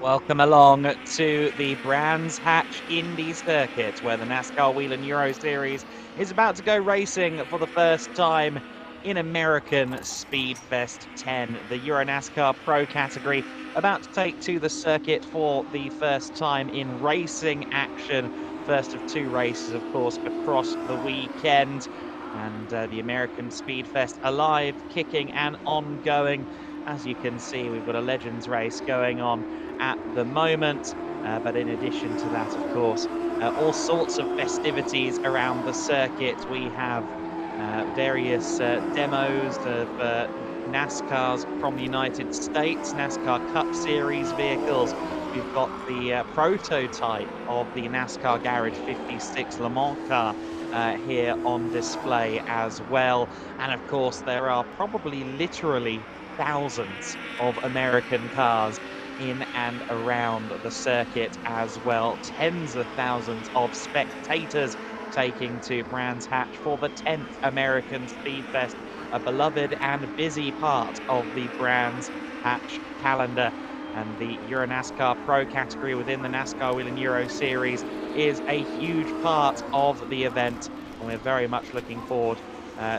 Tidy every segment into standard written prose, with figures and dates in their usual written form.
Welcome along to the Brands Hatch Indy circuit, where the NASCAR Whelen Euro Series is about to go racing for the first time in American Speedfest 10. The EuroNASCAR Pro category about to take to the circuit for the first time in racing action. First of two races, of course, across the weekend. And the American Speedfest alive, kicking, and ongoing. As you can see, we've got a Legends race going on at the moment. But in addition to that, of course, all sorts of festivities around the circuit. We have various demos of NASCARs from the United States, NASCAR Cup Series vehicles. We've got the prototype of the NASCAR Garage 56 Le Mans car here on display as well. And of course, there are probably literally thousands of American cars in and around the circuit as well. Tens of thousands of spectators taking to Brands Hatch for the 10th American Speedfest, a beloved and busy part of the Brands Hatch calendar. And the EuroNASCAR Pro category within the NASCAR Whelen Euro Series is a huge part of the event. And we're very much looking forward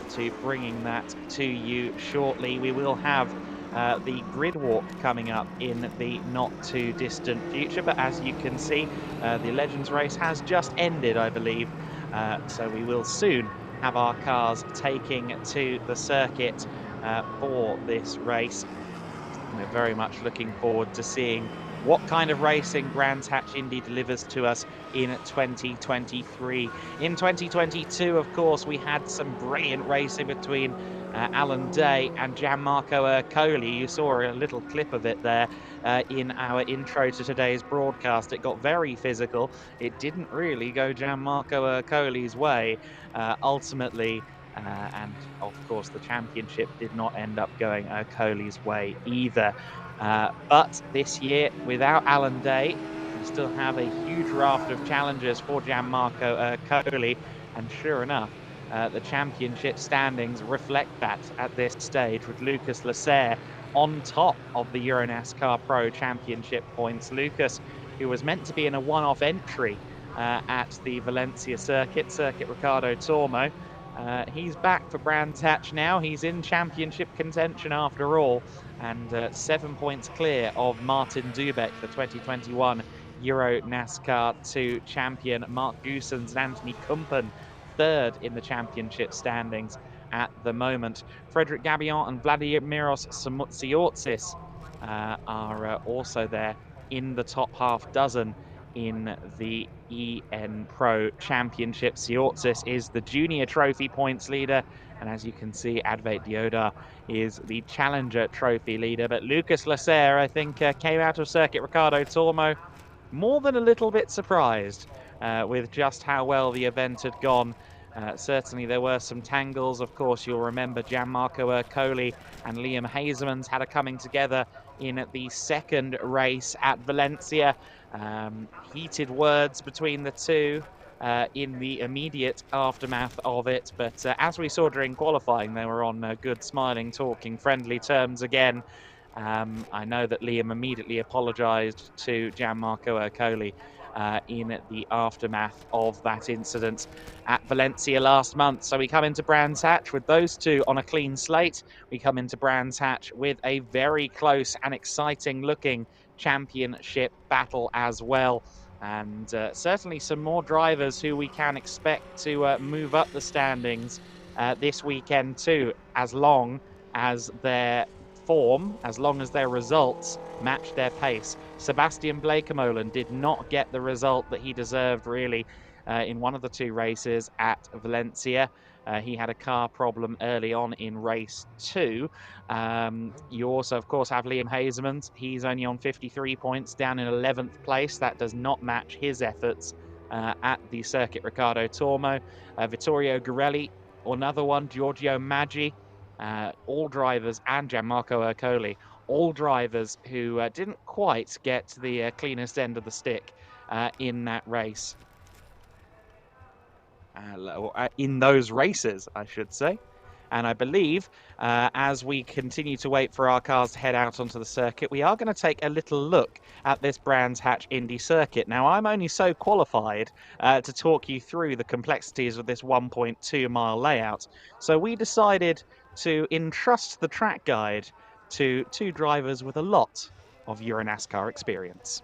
to bringing that to you shortly. We will have the grid walk coming up in the not too distant future. But as you can see, the Legends race has just ended, I believe. So we will soon have our cars taking to the circuit for this race. We're very much looking forward to seeing what kind of racing Brands Hatch Indy delivers to us in 2023. In 2022, of course, we had some brilliant racing between Alan Day and Gianmarco Ercoli. You saw a little clip of it there in our intro to today's broadcast. It got very physical. It didn't really go Gianmarco Ercoli's way ultimately. And of course, the championship did not end up going Ercoli's way either. But this year, without Alan Day, we still have a huge raft of challenges for Gianmarco Ercoli. And sure enough, the championship standings reflect that at this stage, with Lucas Lasser on top of the EuroNASCAR Pro Championship points. Lucas, who was meant to be in a one-off entry at the Valencia Circuit Ricardo Tormo, he's back for Brands Hatch now. He's in championship contention after all, and 7 points clear of Martin Dubek, the 2021 Euro NASCAR 2 champion. Mark Goossens and Anthony Kumpen third in the championship standings at the moment. Frederic Gabillon and Vladimiros Tsiotsis are also there in the top half dozen in the EN Pro Championship. Tsiotsis is the junior trophy points leader, and as you can see, Advait Deodar is the challenger trophy leader. But Lucas Lasser, I think, came out of Circuit Ricardo Tormo more than a little bit surprised with just how well the event had gone. Certainly there were some tangles. Of course, you'll remember Gianmarco Ercoli and Liam Hazeman's had a coming together in the second race at Valencia. Heated words between the two in the immediate aftermath of it. But as we saw during qualifying, they were on good, smiling, talking, friendly terms again. I know that Liam immediately apologised to Gianmarco Ercoli in the aftermath of that incident at Valencia last month. So we come into Brands Hatch with those two on a clean slate. We come into Brands Hatch with a very close and exciting looking championship battle as well. And certainly some more drivers who we can expect to move up the standings this weekend too, as long as their form, as long as their results match their pace. Sebastian Blekemolen did not get the result that he deserved, really, in one of the two races at Valencia. He had a car problem early on in race 2. You also, of course, have Liam Hazeman. He's only on 53 points, down in 11th place. That does not match his efforts at the Circuit Ricardo Tormo. Vittorio Gorelli, another one, Giorgio Maggi, all drivers, and Gianmarco Ercoli, all drivers who didn't quite get the cleanest end of the stick in that race. In those races, I should say. And I believe as we continue to wait for our cars to head out onto the circuit, we are going to take a little look at this Brands Hatch Indy circuit. Now, I'm only so qualified to talk you through the complexities of this 1.2-mile layout. So we decided to entrust the track guide to two drivers with a lot of EuroNASCAR experience.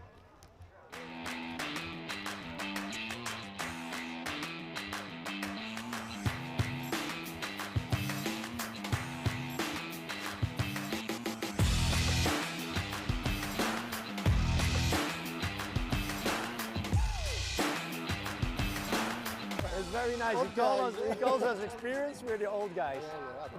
It's very nice. He calls us experienced. We're the old guys.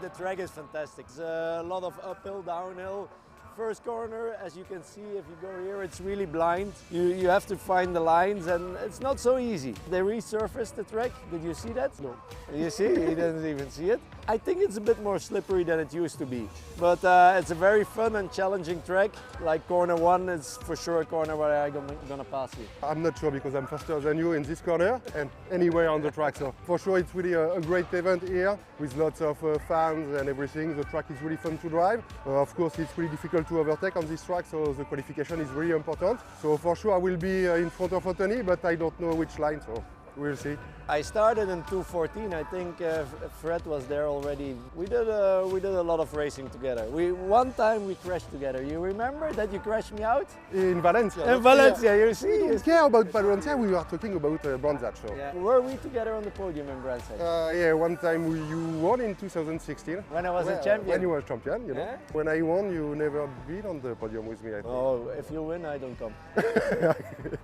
The track is fantastic. It's a lot of uphill, downhill. First corner, as you can see, if you go here, it's really blind. You have to find the lines, and it's not so easy. They resurfaced the track. Did you see that? No. You see, he didn't even see it. I think it's a bit more slippery than it used to be. But it's a very fun and challenging track. Like corner one, it's for sure a corner where I'm gonna pass you. I'm not sure because I'm faster than you in this corner and anywhere on the track. So for sure it's really a great event here with lots of fans and everything. The track is really fun to drive. Of course, it's really difficult to overtake on this track, so the qualification is really important. So for sure I will be in front of Anthony, but I don't know which line, so we'll see. I started in 2:14. I think Fred was there already. We did a lot of racing together. One time we crashed together. You remember that you crashed me out? In Valencia. In Valencia, you see. We don't care about Valencia, we are talking about Brands Hatch. So. Yeah. Were we together on the podium in Brands Hatch? Yeah, one time you won in 2016. When I was a champion. When you were champion, you know. Yeah? When I won, you never been on the podium with me, I think. Oh, if you win, I don't come.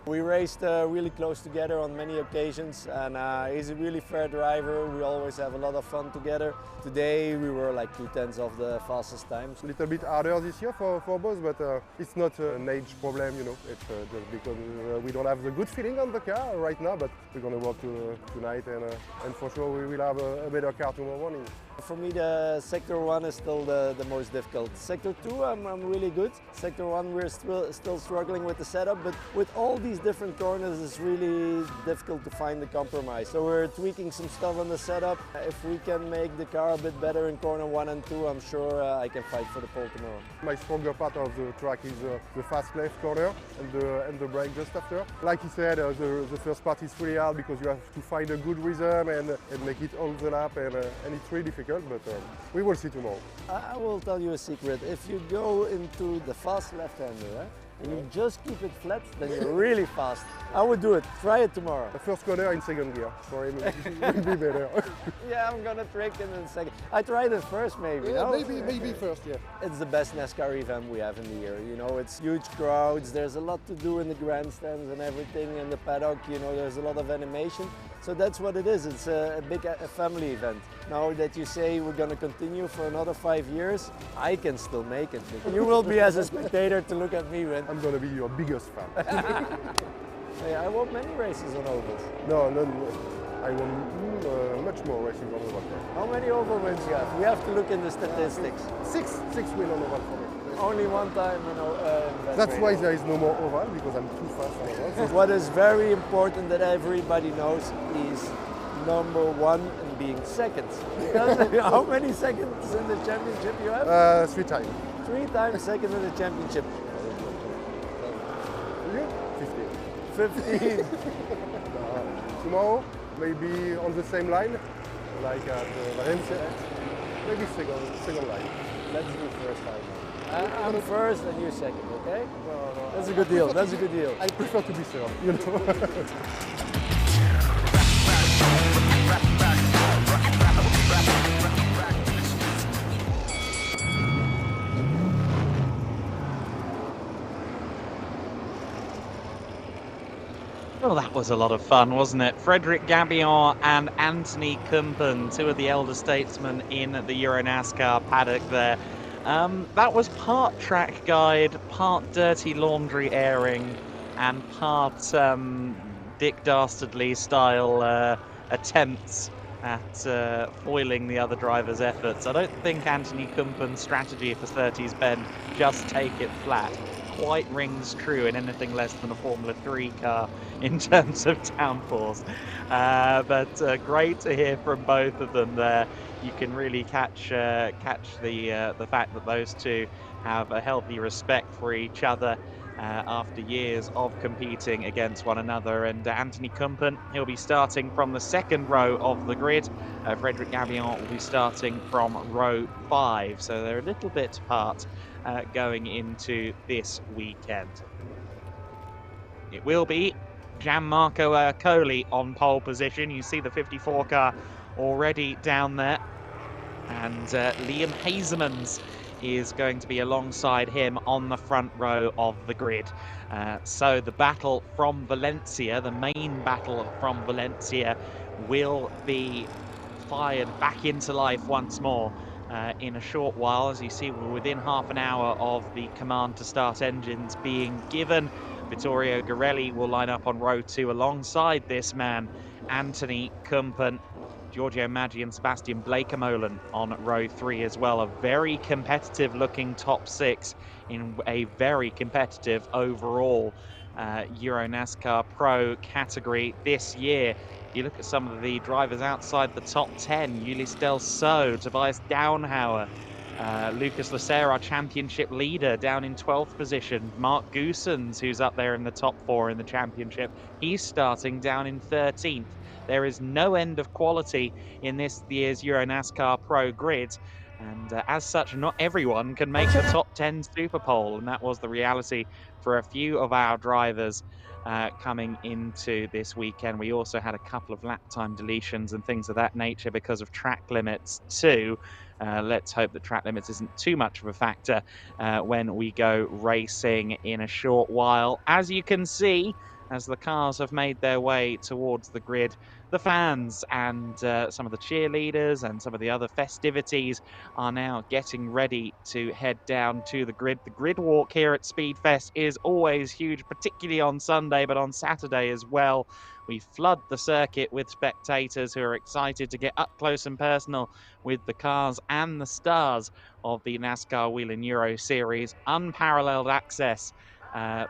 We raced really close together on many occasions, and he's a really fair driver. We always have a lot of fun together. Today we were like 2/10 of the fastest times. A little bit harder this year for both, but it's not an age problem, you know. It's just because we don't have the good feeling on the car right now, but we're going to work tonight, and for sure we will have a better car tomorrow morning. For me, the Sector 1 is still the most difficult. Sector 2, I'm really good. Sector 1, we're still struggling with the setup, but with all these different corners, it's really difficult to find the compromise. So we're tweaking some stuff on the setup. If we can make the car a bit better in corner 1 and 2, I'm sure I can fight for the pole tomorrow. My stronger part of the track is the fast left corner and the brake just after. Like he said, the first part is really hard because you have to find a good rhythm and make it all the lap, and it's really difficult. But we will see tomorrow. I will tell you a secret. If you go into the fast left-hander and you just keep it flat, then you're really fast. I would do it. Try it tomorrow. The first corner in second gear. For him, it will be better. Yeah, I'm gonna trick him in second. I tried it first, maybe. Yeah, no? maybe first, yeah. It's the best NASCAR event we have in the year. You know, it's huge crowds. There's a lot to do in the grandstands and everything in the paddock. You know, there's a lot of animation. So that's what it is. It's a big family event. Now that you say we're going to continue for another 5 years, I can still make it. You will be as a spectator to look at me win. I'm going to be your biggest fan. Hey, I won many races on ovals. No. I won much more races on oval. How many oval wins you have? We have to look in the statistics. Six wins on oval for me. Only one time, you know. That's why there is no more oval, because I'm too fast on oval. What is very important that everybody knows is number 1 and being second. How many seconds in the championship you have? 3 times. 3 times second in the championship. You? 15. 15. Tomorrow, maybe on the same line, like at Valencia. Maybe second line. Let's do first time. I'm first and you second, okay? No. That's a good deal. That's a good deal. I prefer to be third, you know. Well, that was a lot of fun, wasn't it? Frédéric Gabillon and Anthony Kumpen, two of the elder statesmen in the EuroNASCAR paddock there. That was part track guide, part dirty laundry airing, and part Dick Dastardly style attempts at foiling the other driver's efforts. I don't think Anthony Kumpen's strategy for 30's bend, just take it flat, quite rings true in anything less than a Formula 3 car in terms of downforce. But great to hear from both of them there. You can really catch the fact that those two have a healthy respect for each other after years of competing against one another. And Anthony Kumpen, he'll be starting from the second row of the grid. Frederic Gavillon will be starting from row 5. So they're a little bit apart going into this weekend. It will be Gianmarco Ercoli on pole position. You see the 54 car already down there. And Liam Hasemans is going to be alongside him on the front row of the grid. So the battle from Valencia, the main battle from Valencia, will be fired back into life once more in a short while. As you see, we're within half an hour of the command to start engines being given. Vittorio Garelli will line up on row 2 alongside this man, Anthony Kumpen. Giorgio Maggi and Sebastian Bleekemolen on row 3 as well. A very competitive looking top 6 in a very competitive overall EuroNASCAR Pro category this year. You look at some of the drivers outside the top 10, Ulysse Delceau, Tobias Downhauer, Lucas Lasser, our championship leader, down in 12th position. Mark Goossens, who's up there in the top 4 in the championship, he's starting down in 13th. There is no end of quality in this year's EuroNASCAR Pro grid. And as such, not everyone can make the top 10 Super Pole. And that was the reality for a few of our drivers coming into this weekend. We also had a couple of lap time deletions and things of that nature because of track limits too. Let's hope that track limits isn't too much of a factor when we go racing in a short while. As you can see, as the cars have made their way towards the grid, the fans and some of the cheerleaders and some of the other festivities are now getting ready to head down to the grid. The grid walk here at Speedfest is always huge, particularly on Sunday, but on Saturday as well. We flood the circuit with spectators who are excited to get up close and personal with the cars and the stars of the NASCAR Whelen Euro Series. Unparalleled access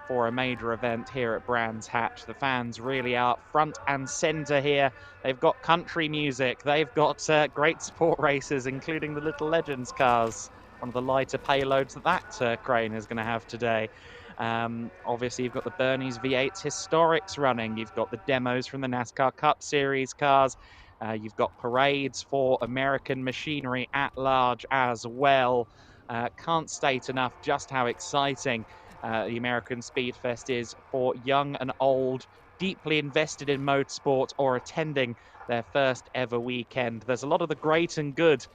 for a major event here at Brands Hatch. The fans really are front and center here. They've got country music. They've got great sport races, including the Little Legends cars, one of the lighter payloads that crane is going to have today. Obviously, you've got the Bernie's V8 Historics running. You've got the demos from the NASCAR Cup Series cars. You've got parades for American machinery at large as well. Can't state enough just how exciting the American Speedfest is for young and old, deeply invested in motorsport or attending their first ever weekend. There's a lot of the great and good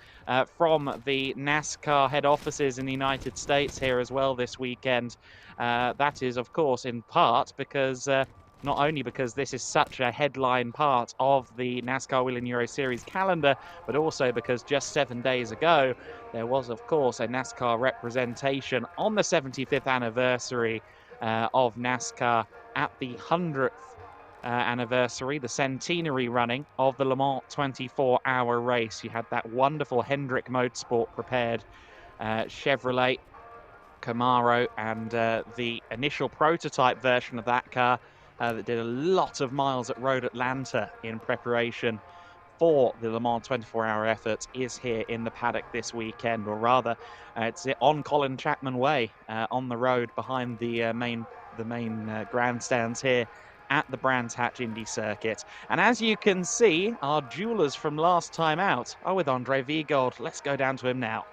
from the NASCAR head offices in the United States here as well this weekend. That is, of course, in part because not only because this is such a headline part of the NASCAR Whelen Euro Series calendar, but also because just 7 days ago, there was, of course, a NASCAR representation on the 75th anniversary of NASCAR at the 100th anniversary, the centenary running of the Le Mans 24-hour race. You had that wonderful Hendrick Motorsport prepared Chevrolet Camaro and the initial prototype version of that car that did a lot of miles at Road Atlanta in preparation for the Le Mans 24-hour effort is here in the paddock this weekend, or rather, it's on Colin Chapman Way on the road behind the main grandstands here at the Brands Hatch Indy circuit. And as you can see, our jewelers from last time out are with Andre Viegold. Let's go down to him now.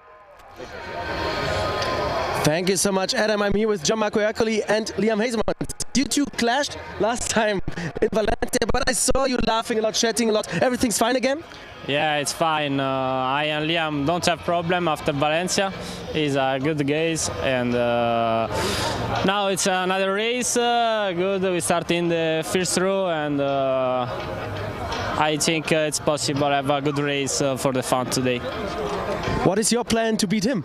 Thank you so much, Adam. I'm here with Gianmarco Ercoli and Liam Hasemans. You two clashed last time in Valencia, but I saw you laughing a lot, chatting a lot. Everything's fine again? Yeah, it's fine. I and Liam don't have problem after Valencia. He's a good guys, and now it's another race. Good, we start in the first row, and I think it's possible to have a good race for the fun today. What is your plan to beat him?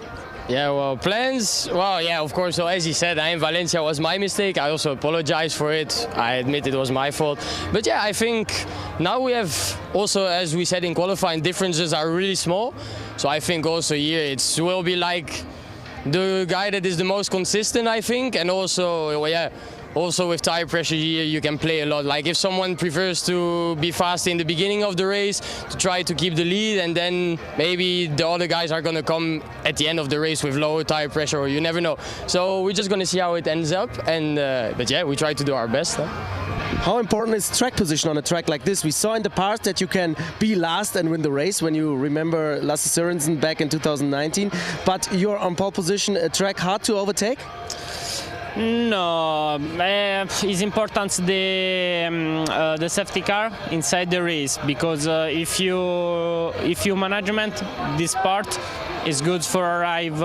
Yeah, well, plans, well, yeah, of course, so as he said, I in Valencia was my mistake. I also apologize for it. I admit it was my fault. But yeah, I think now we have also, as we said in qualifying, differences are really small. So I think also here it will be like the guy that is the most consistent, I think, and also, well, yeah, also with tire pressure here you can play a lot. Like if someone prefers to be fast in the beginning of the race to try to keep the lead, and then maybe the other guys are gonna come at the end of the race with lower tire pressure, or you never know. So we're just gonna see how it ends up, and but yeah, we try to do our best. How important is track position on a track like this? We saw in the past that you can be last and win the race, when you remember Lasse Sørensen back in 2019, but you're on pole position, a track hard to overtake? No, it's important the safety car inside the race, because if you management this part, it's good for arrive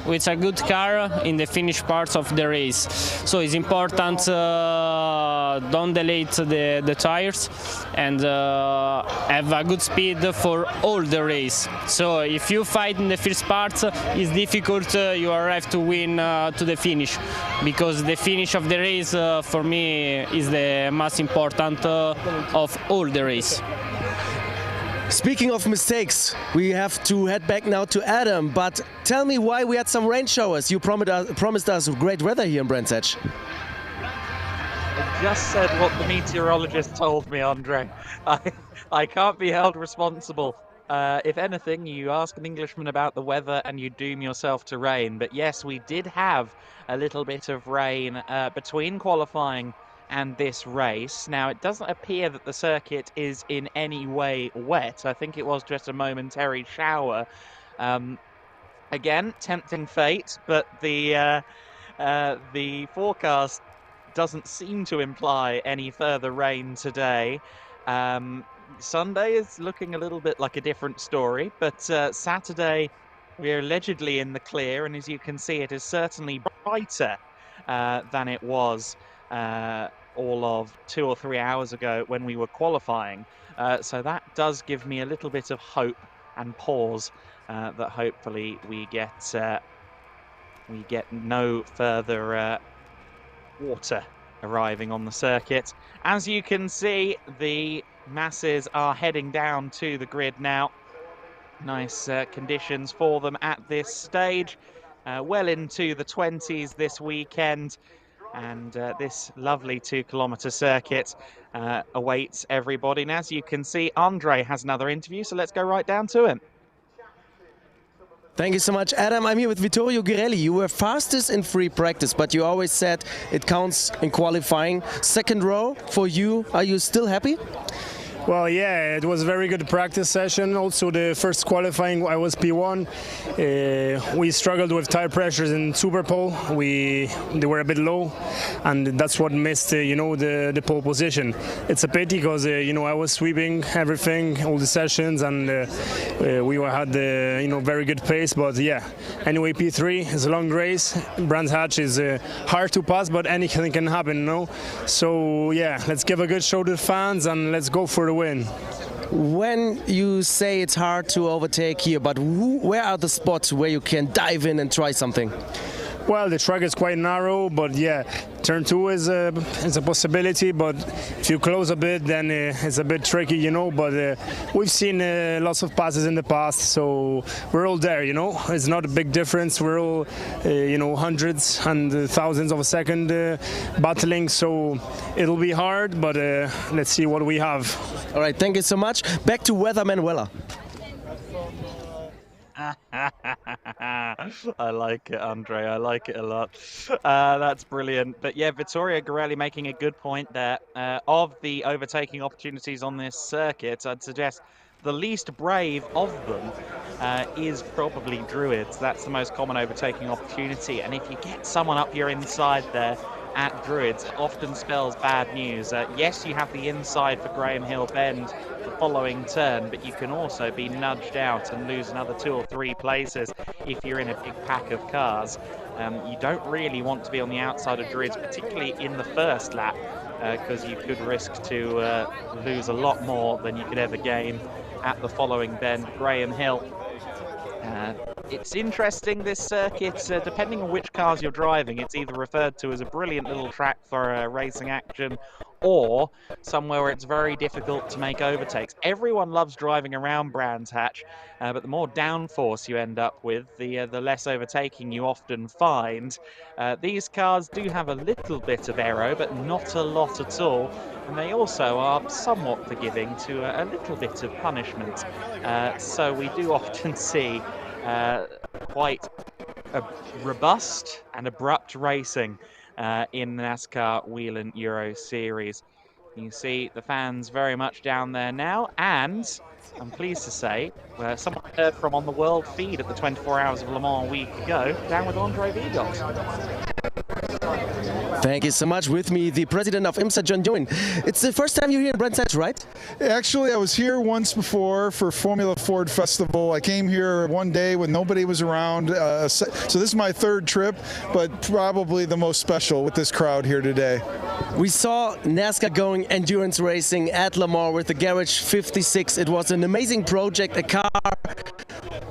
with a good car in the finish parts of the race. So it's important don't delay the tires and have a good speed for all the race. So if you fight in the first part, it's difficult you arrive to win to the finish, because the finish of the race for me is the most important of all the race. Speaking of mistakes, we have to head back now to Adam, but tell me why we had some rain showers. You promised us great weather here in Brands Hatch. I just said what the meteorologist told me, Andre. I can't be held responsible. If anything, you ask an Englishman about the weather and you doom yourself to rain. But yes, we did have a little bit of rain between qualifying and this race. Now, it doesn't appear that the circuit is in any way wet. I think it was just a momentary shower. Again, tempting fate, but the forecast doesn't seem to imply any further rain today. Sunday is looking a little bit like a different story, but Saturday we're allegedly in the clear, and as you can see, it is certainly brighter than it was all of 2 or 3 hours ago when we were qualifying. So that does give me a little bit of hope and pause that hopefully we get no further water arriving on the circuit. As you can see, the masses are heading down to the grid now. Nice conditions for them at this stage. Well into the 20s this weekend. And this lovely 2-kilometer circuit awaits everybody. And as you can see, Andre has another interview, so let's go right down to him. Thank you so much, Adam. I'm here with Vittorio Girelli. You were fastest in free practice, but you always said it counts in qualifying. Second row for you. Are you still happy? Well, yeah, it was a very good practice session. Also, the first qualifying, I was P1. We struggled with tire pressures in Super Pole. They were a bit low, and that's what missed, the pole position. It's a pity because, I was sweeping everything, all the sessions, and we had very good pace. But yeah, anyway, P3 is a long race. Brands Hatch is hard to pass, but anything can happen, So yeah, let's give a good show to the fans and let's go for the win. When you say it's hard to overtake here, but where are the spots where you can dive in and try something? Well, the track is quite narrow, but yeah, turn 2 is a possibility, but if you close a bit, then it's a bit tricky, but we've seen lots of passes in the past, so we're all there, It's not a big difference. We're all, hundreds and thousands of a second battling, so it'll be hard, but let's see what we have. All right, thank you so much. Back to Weatherman Weller. I like it, Andre. I like it a lot. That's brilliant. But yeah, Vittorio Girelli making a good point there. Of the overtaking opportunities on this circuit, I'd suggest the least brave of them is probably Druids. That's the most common overtaking opportunity. And if you get someone up your inside there at Druids, it often spells bad news. Yes, you have the inside for Graham Hill Bend the following turn, but you can also be nudged out and lose another 2 or 3 places if you're in a big pack of cars. You don't really want to be on the outside of Druids, particularly in the first lap, because you could risk to lose a lot more than you could ever gain at the following bend. Graham Hill. It's interesting, this circuit, depending on which cars you're driving, it's either referred to as a brilliant little track for racing action, or somewhere where it's very difficult to make overtakes. Everyone loves driving around Brands Hatch, but the more downforce you end up with, the less overtaking you often find. These cars do have a little bit of aero, but not a lot at all, and they also are somewhat forgiving to a little bit of punishment. So we do often see quite a robust and abrupt racing in the NASCAR Whelen Euro Series. You see the fans very much down there now, and I'm pleased to say someone I heard from on the world feed at the 24 Hours of Le Mans a week ago, down with Andre Vigold. Thank you so much. With me, the president of IMSA, John Dewin. It's the first time you're here in Brands Hatch, right? Actually, I was here once before for Formula Ford Festival. I came here one day when nobody was around. So this is my third trip, but probably the most special with this crowd here today. We saw NASCAR going endurance racing at Le Mans with the Garage 56. It was an amazing project, a car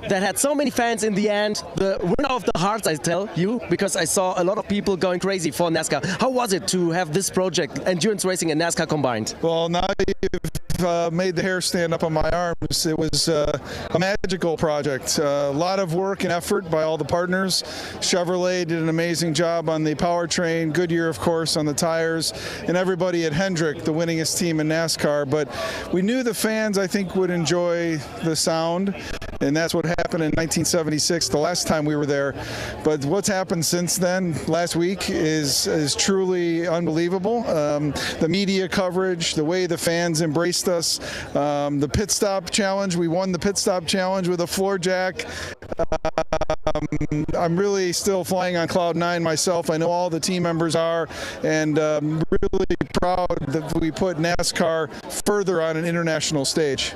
that had so many fans in the end. The winner of the hearts, I tell you, because I saw a lot of people going crazy for NASCAR. How was it to have this project, endurance racing and NASCAR combined? Well, now you've made the hair stand up on my arms. It was a magical project. A lot of work and effort by all the partners. Chevrolet did an amazing job on the powertrain, Goodyear, of course, on the tires, and everybody at Hendrick, the winningest team in NASCAR. But we knew the fans, I think, would enjoy the sound. And that's what happened in 1976, the last time we were there. But what's happened since then, last week, is truly unbelievable. The media coverage, the way the fans embraced us, the pit stop challenge. We won the pit stop challenge with a floor jack. I'm really still flying on cloud nine myself. I know all the team members are, and really proud that we put NASCAR further on an international stage.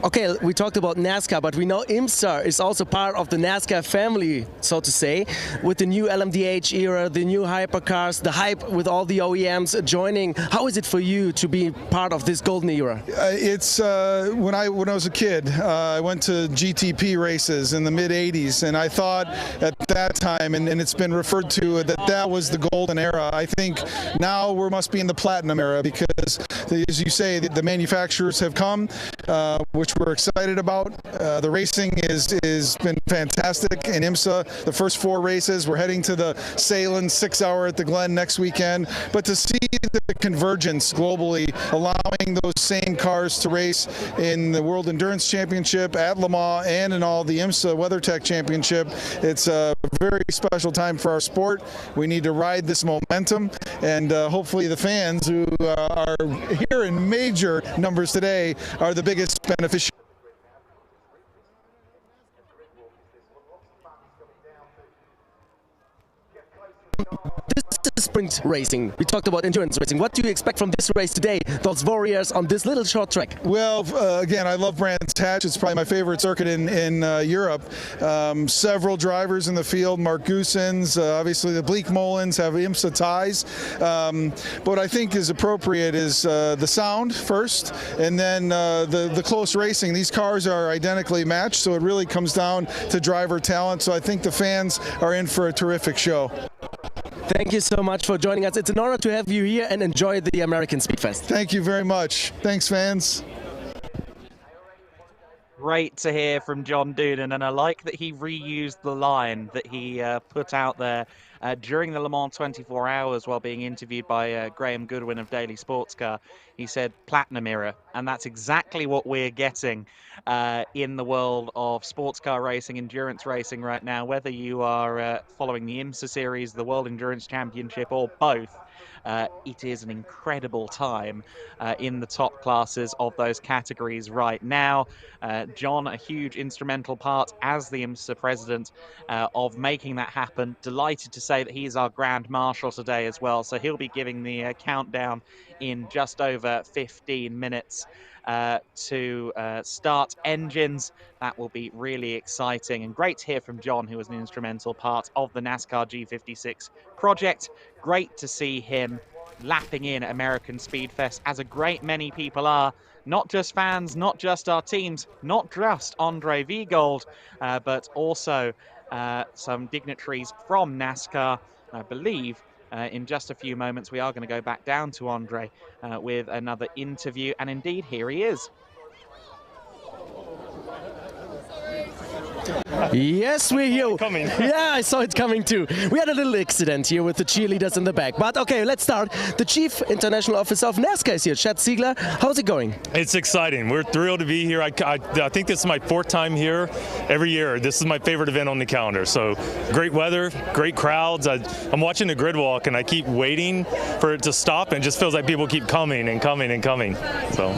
Okay, we talked about NASCAR, but we know IMSA is also part of the NASCAR family, so to say, with the new LMDH era, the new hypercars, the hype with all the OEMs joining. How is it for you to be part of this golden era? It's when I was a kid, I went to GTP races in the mid '80s, and I thought at that time, and it's been referred to that was the golden era. I think now we must be in the platinum era because, as you say, the manufacturers have come, which we're excited about. The racing is been fantastic in IMSA. The first 4 races, we're heading to the Salem 6-hour at the Glen next weekend. But to see the convergence globally, allowing those same cars to race in the World Endurance Championship, at Le Mans, and in all the IMSA WeatherTech Championship, it's a very special time for our sport. We need to ride this momentum, and hopefully the fans who are here in major numbers today are the biggest beneficiaries. This is sprint racing. We talked about endurance racing. What do you expect from this race today, those warriors on this little short track? Well, again, I love Brands Hatch. It's probably my favorite circuit in Europe. Several drivers in the field, Mark Goosens, obviously the Bleak Molins have IMSA ties. What I think is appropriate is the sound first, and then the close racing. These cars are identically matched, so it really comes down to driver talent. So I think the fans are in for a terrific show. Thank you so much for joining us. It's an honor to have you here, and enjoy the American Speedfest. Thank you very much. Thanks, fans. Great to hear from John Doonan, and I like that he reused the line that he put out there during the Le Mans 24 Hours while being interviewed by Graham Goodwin of Daily Sports Car. He said platinum era, and that's exactly what we're getting in the world of sports car racing, endurance racing right now, whether you are following the IMSA series, the World Endurance Championship, or both. It is an incredible time in the top classes of those categories right now. John, a huge instrumental part as the IMSA president of making that happen. Delighted to say that he is our Grand Marshal today as well. So he'll be giving the countdown in just over 15 minutes to start engines. That will be really exciting, and great to hear from John, who was an instrumental part of the NASCAR G56 project. Great to see him lapping in American Speedfest, as a great many people are. Not just fans, not just our teams, not just Andre Vigold, but also some dignitaries from NASCAR. I believe in just a few moments, we are going to go back down to Andre with another interview. And indeed, here he is. Yes, we're here. Coming. Yeah, I saw it coming too. We had a little accident here with the cheerleaders in the back. But okay, let's start. The Chief International Officer of NASCAR is here, Chad Ziegler. How's it going? It's exciting. We're thrilled to be here. I think this is my 4th time here. Every year, this is my favorite event on the calendar. So great weather, great crowds. I'm watching the grid walk and I keep waiting for it to stop, and it just feels like people keep coming and coming and coming. So.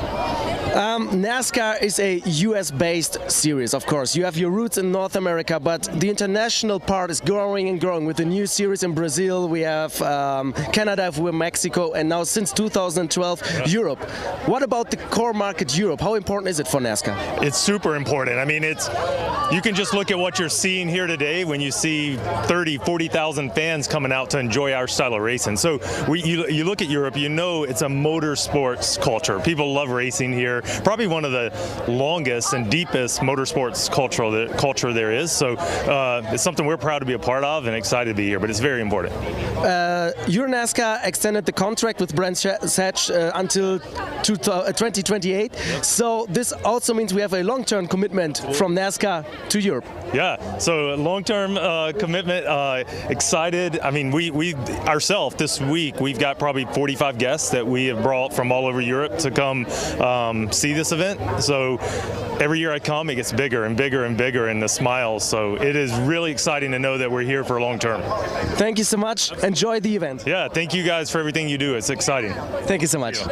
NASCAR is a US-based series, of course. You have your roots in North America, but the international part is growing and growing with the new series in Brazil. We have Canada, we have Mexico, and now since 2012, Europe. What about the core market, Europe? How important is it for NASCAR? It's super important. I mean, you can just look at what you're seeing here today when you see 30, 40,000 fans coming out to enjoy our style of racing. So you look at Europe, you know it's a motorsports culture. People love racing here. Probably one of the longest and deepest motorsports culture there is. So it's something we're proud to be a part of and excited to be here, but it's very important. EuroNASCAR extended the contract with Brands Hatch until 2028. So this also means we have a long-term commitment from NASCAR to Europe. Yeah, so long-term commitment, excited. I mean, we ourselves this week, we've got probably 45 guests that we have brought from all over Europe to come see this event. So every year I come, it gets bigger and bigger and bigger, and the smiles. So it is really exciting to know that we're here for long term. Thank you so much. Enjoy the event. Yeah, thank you guys for everything you do. It's exciting. Thank you so much.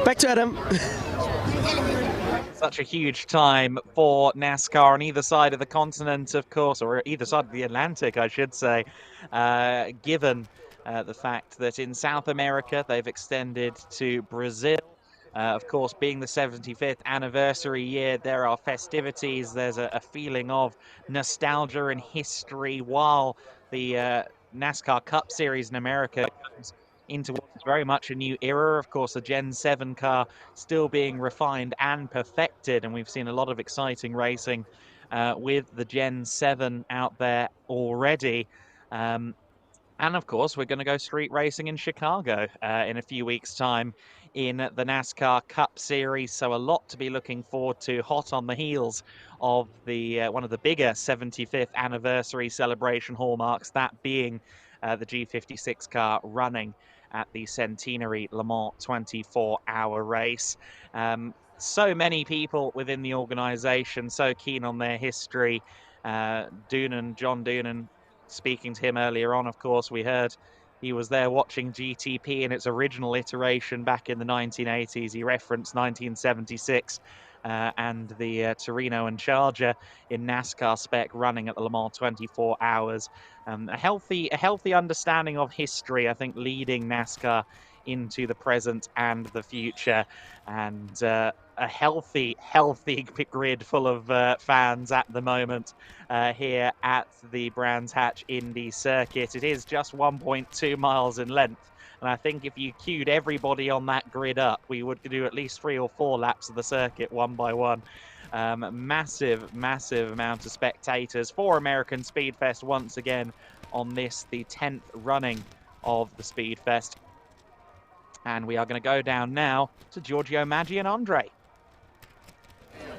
Back to Adam. Such a huge time for NASCAR on either side of the continent, of course, or either side of the Atlantic, I should say, given the fact that in South America they've extended to Brazil. Of course, being the 75th anniversary year, there are festivities. There's a feeling of nostalgia and history, while the NASCAR Cup Series in America comes into what is very much a new era. Of course, the Gen 7 car still being refined and perfected, and we've seen a lot of exciting racing with the Gen 7 out there already. And of course, we're going to go street racing in Chicago in a few weeks' time in the NASCAR Cup Series. So a lot to be looking forward to, hot on the heels of the one of the bigger 75th anniversary celebration hallmarks, that being the G56 car running at the Centenary Le Mans 24-hour race. So many people within the organization, so keen on their history. John Doonan, speaking to him earlier on, of course, we heard he was there watching GTP in its original iteration back in the 1980s. He referenced 1976 and the Torino and Charger in NASCAR spec running at the Le Mans 24 hours. A healthy understanding of history, I think, leading NASCAR into the present and the future, and a healthy grid full of fans at the moment here at the Brands Hatch Indy circuit. It is just 1.2 miles in length, and I think if you queued everybody on that grid up, we would do at least 3 or 4 laps of the circuit one by one. Massive amount of spectators for American Speedfest once again on this, the 10th running of the Speedfest. And we are going to go down now to Giorgio Maggi and Andre.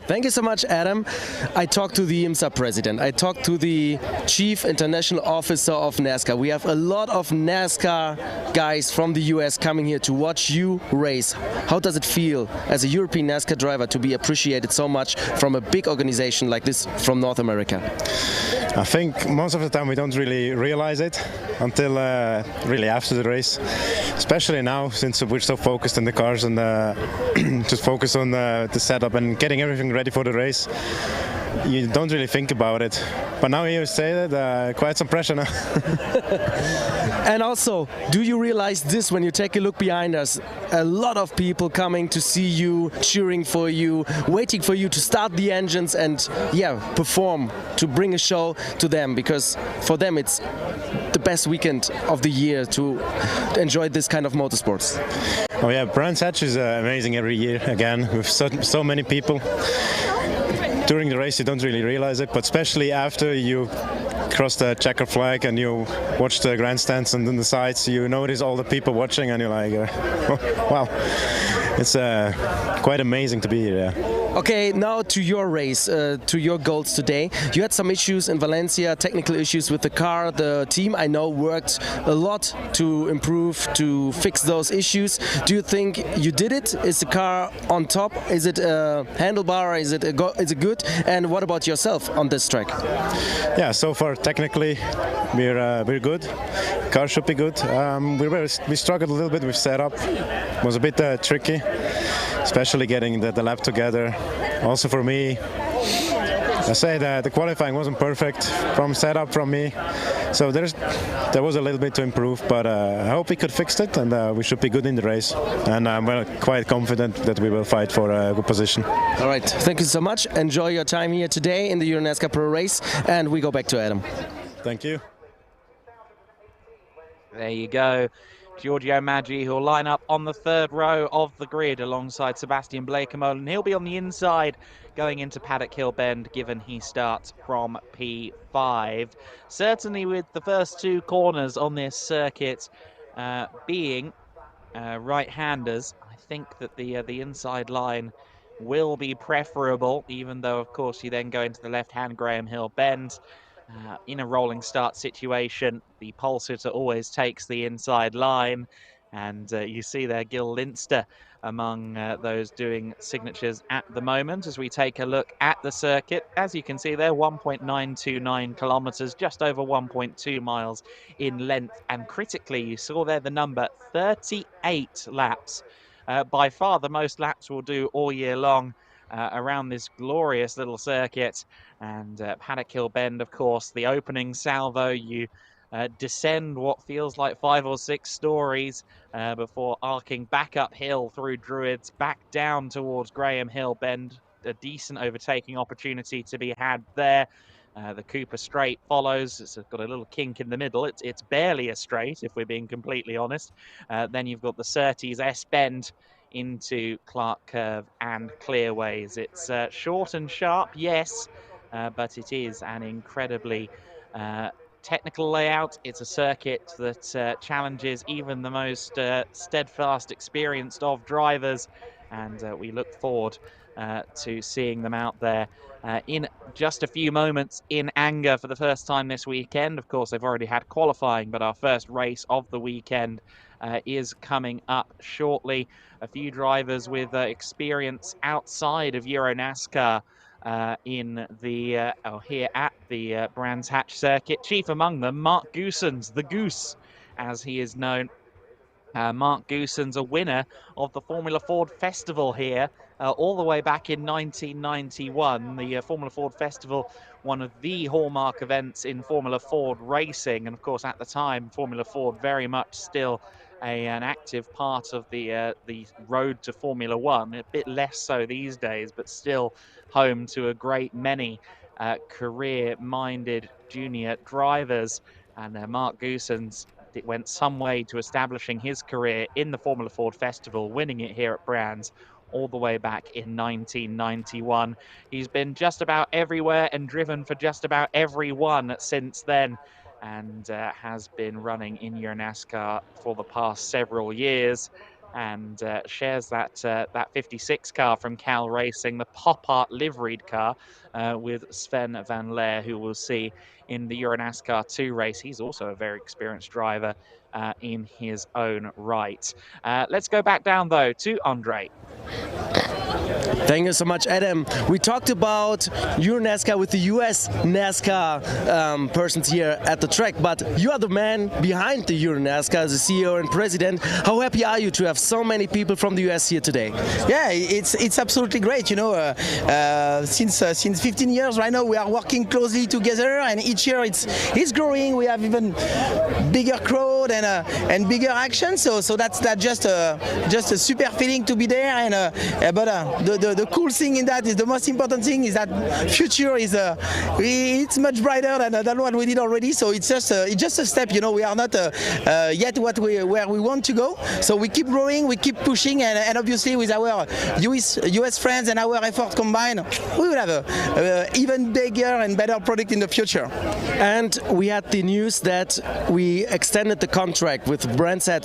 Thank you so much, Adam. I talked to the IMSA president. I talked to the chief international officer of NASCAR. We have a lot of NASCAR guys from the US coming here to watch you race. How does it feel as a European NASCAR driver to be appreciated so much from a big organization like this from North America? I think most of the time we don't really realize it until really after the race, especially now since we're so focused on the cars and just focus on the setup and getting everything ready for the race. You don't really think about it, but now you say that, quite some pressure now. And also, do you realize this when you take a look behind us? A lot of people coming to see you, cheering for you, waiting for you to start the engines and, yeah, perform, to bring a show to them, because for them it's the best weekend of the year to enjoy this kind of motorsports. Oh yeah, Brands Hatch is amazing every year again with so many people. during the race you don't really realize it, but especially after you cross the checker flag and you watch the grandstands and then the sides, you notice all the people watching and you're like, wow, it's quite amazing to be here. Yeah. Okay, now to your race, to your goals today. You had some issues in Valencia, technical issues with the car. The team, I know, worked a lot to improve, to fix those issues. Do you think you did it? Is the car on top? Is it a handlebar? Is it good? And what about yourself on this track? Yeah, so far technically we're good. Car should be good. We struggled a little bit with setup. It was a bit tricky, especially getting the lap together. Also for me, I say that the qualifying wasn't perfect from setup from me, so there was a little bit to improve, but I hope we could fix it and we should be good in the race, and I'm quite confident that we will fight for a good position. All right, thank you so much. Enjoy your time here today in the EuroNASCAR Pro Race, and we go back to Adam. Thank you. There you go. Giorgio Maggi, who'll line up on the third row of the grid alongside Sebastian Bleekemolen. He'll be on the inside going into Paddock Hill Bend, given he starts from P5. Certainly with the first two corners on this circuit being right-handers, I think that the inside line will be preferable, even though, of course, you then go into the left-hand Graham Hill Bend. In a rolling start situation, the pole sitter always takes the inside line, and you see there Gil Linster among those doing signatures at the moment as we take a look at the circuit. As you can see there, 1.929 kilometers, just over 1.2 miles in length, and critically you saw there the number 38 laps. By far the most laps we'll do all year long around this glorious little circuit. And Paddock Hill Bend, of course, the opening salvo, you descend what feels like 5 or 6 stories before arcing back uphill through Druids, back down towards Graham Hill Bend. A decent overtaking opportunity to be had there. The Cooper Straight follows. It's got a little kink in the middle. It's barely a straight, if we're being completely honest. Then you've got the Surtees S Bend into Clark Curve and Clearways. It's short and sharp, yes, but it is an incredibly technical layout. It's a circuit that challenges even the most steadfast, experienced of drivers, and we look forward to seeing them out there in just a few moments in anger for the first time this weekend. Of course, they've already had qualifying, but our first race of the weekend is coming up shortly. A few drivers with experience outside of EuroNASCAR in the here at the Brands Hatch circuit. Chief among them, Mark Goosens, the Goose, as he is known. Mark Goosens, a winner of the Formula Ford Festival here all the way back in 1991. The Formula Ford Festival, one of the hallmark events in Formula Ford racing. And of course, at the time, Formula Ford very much still an active part of the road to Formula One. A bit less so these days, but still home to a great many career-minded junior drivers. And Mark Goosens, it went some way to establishing his career in the Formula Ford Festival, winning it here at Brands all the way back in 1991. He's been just about everywhere and driven for just about everyone since then, and has been running in EuroNASCAR for the past several years, and shares that 56 car from Cal Racing, the Pop Art liveried car, with Sven van Leer, who we'll see in the EuroNASCAR 2 race. He's also a very experienced driver in his own right. Let's go back down, though, to Andre. Thank you so much, Adam. We talked about EuroNASCAR with the US NASCAR persons here at the track, but you are the man behind the EuroNASCAR, the CEO and president. How happy are you to have so many people from the US here today? Yeah, it's absolutely great. You know, since 15 years right now, we are working closely together, and each year it's growing. We have even bigger crowd and bigger action. So that's just a super feeling to be there. And but the cool thing in that is the most important thing is that future is it's much brighter than what we did already. So it's just a step. You know, we are not yet where we want to go. So we keep growing, we keep pushing, and obviously with our US friends and our effort combined, we will have a even bigger and better product in the future. And we had the news that we extended the contract with Brands Hatch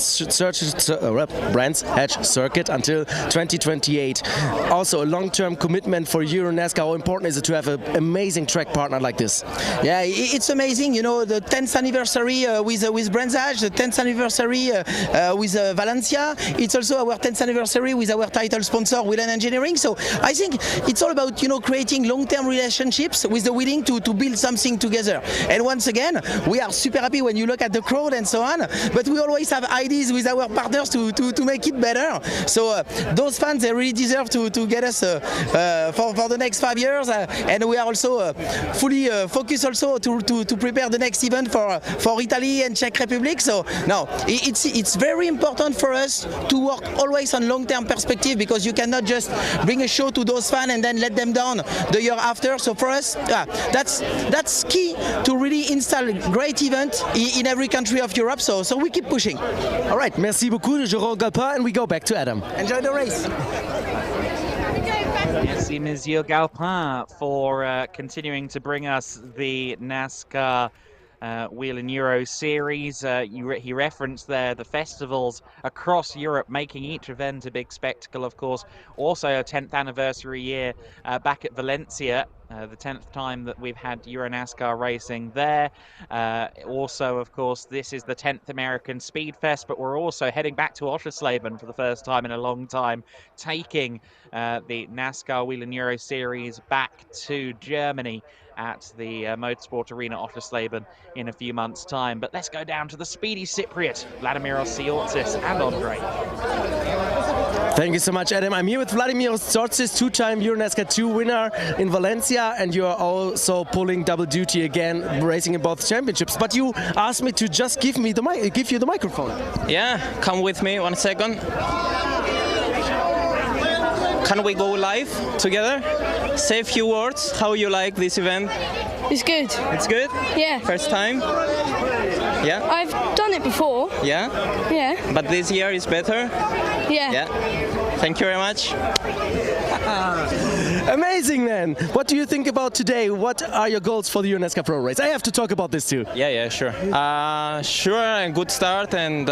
Circuit until 2028. Also a long-term commitment for EuroNASCAR. How important is it to have an amazing track partner like this? Yeah, it's amazing. You know, the 10th anniversary with Brands Hatch, the 10th anniversary with Valencia. It's also our 10th anniversary with our title sponsor, Whelen Engineering. So I think it's all about, you know, creating long-term relationships with the willing to build something together. And once again, we are super happy when you look at the crowd and so on, but we always have ideas with our partners to make it better. So those fans, they really deserve to get us for the next 5 years, and we are also fully focused also to prepare the next event for Italy and Czech Republic. So now it's very important for us to work always on long-term perspective, because you cannot just bring a show to those fans and then let them down the year after. So for us, that's key to really install a great event in every country of Europe. So we keep pushing. All right, merci beaucoup, Jérôme Galpin, and we go back to Adam. Enjoy the race. Merci, Monsieur Galpin, for continuing to bring us the NASCAR Whelen Euro Series. He referenced there the festivals across Europe, making each event a big spectacle, of course. Also a 10th anniversary year back at Valencia, the 10th time that we've had EuroNASCAR racing there. Also, of course, this is the 10th American Speed Fest, but we're also heading back to Oschersleben for the first time in a long time, taking the NASCAR Whelen Euro Series back to Germany at the Motorsport Arena Oschersleben in a few months' time. But let's go down to the speedy Cypriot, Vladimiros Tsiotsis and Andre. Thank you so much, Adam. I'm here with Vladimiros Tsiotsis, two-time EuroNASCAR 2 winner in Valencia, and you are also pulling double duty again, racing in both championships. But you asked me to just give you the microphone. Yeah, come with me 1 second. Can we go live together? Say a few words. How you like this event? It's good. It's good? Yeah. First time? Yeah? I've done it before. Yeah? Yeah. But this year is better? Yeah. Yeah. Thank you very much. Amazing, man. What do you think about today? What are your goals for the EuroNASCAR Pro Race? I have to talk about this too. Yeah, sure. A good start, and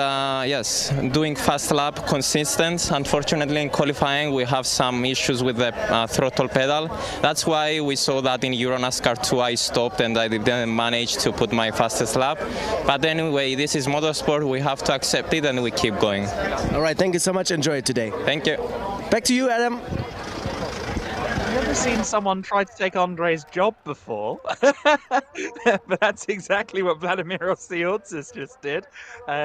yes, doing fast lap, consistent. Unfortunately, in qualifying, we have some issues with the throttle pedal. That's why we saw that in EuroNASCAR 2 I stopped and I didn't manage to put my fastest lap. But anyway, this is motorsport. We have to accept it and we keep going. All right, thank you so much. Enjoy it today. Thank you. Back to you, Adam. I've never seen someone try to take Andre's job before, but that's exactly what Vladimiros Tsiotsis just did.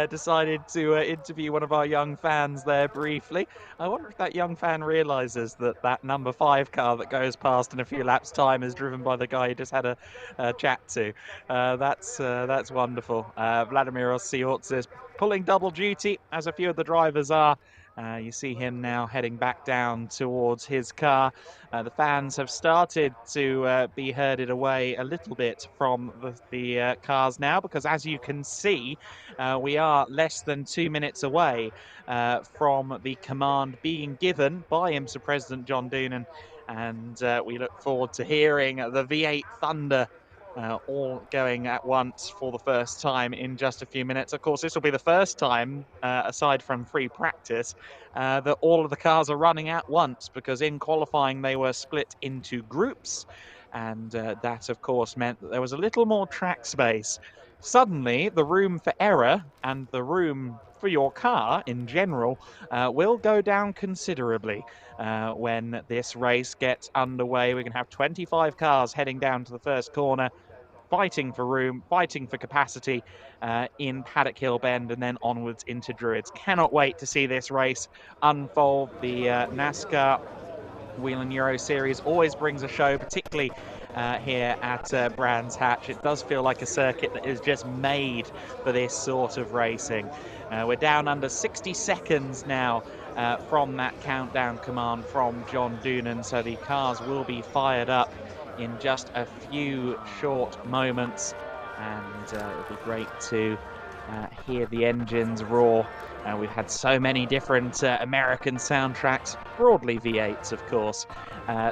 Decided to interview one of our young fans there briefly. I wonder if that young fan realises that number 5 car that goes past in a few laps' time is driven by the guy he just had a chat to. That's wonderful. Vladimiros Tsiotsis pulling double duty, as a few of the drivers are. You see him now heading back down towards his car. The fans have started to be herded away a little bit from the cars now, because as you can see, we are less than 2 minutes away from the command being given by IMSA President John Doonan, and we look forward to hearing the V8 Thunder all going at once for the first time in just a few minutes. Of course, this will be the first time, aside from free practice, that all of the cars are running at once, because in qualifying they were split into groups, and that of course meant that there was a little more track space. Suddenly, the room for error and the room for your car in general will go down considerably when this race gets underway. We're going to have 25 cars heading down to the first corner, fighting for room, fighting for capacity in Paddock Hill Bend, and then onwards into Druids. Cannot wait to see this race unfold. The NASCAR Whelen Euro Series always brings a show, particularly here at Brands Hatch. It does feel like a circuit that is just made for this sort of racing. We're down under 60 seconds now from that countdown command from John Doonan, so the cars will be fired up in just a few short moments, and it'll be great to hear the engines roar. We've had so many different American soundtracks, broadly V8s of course,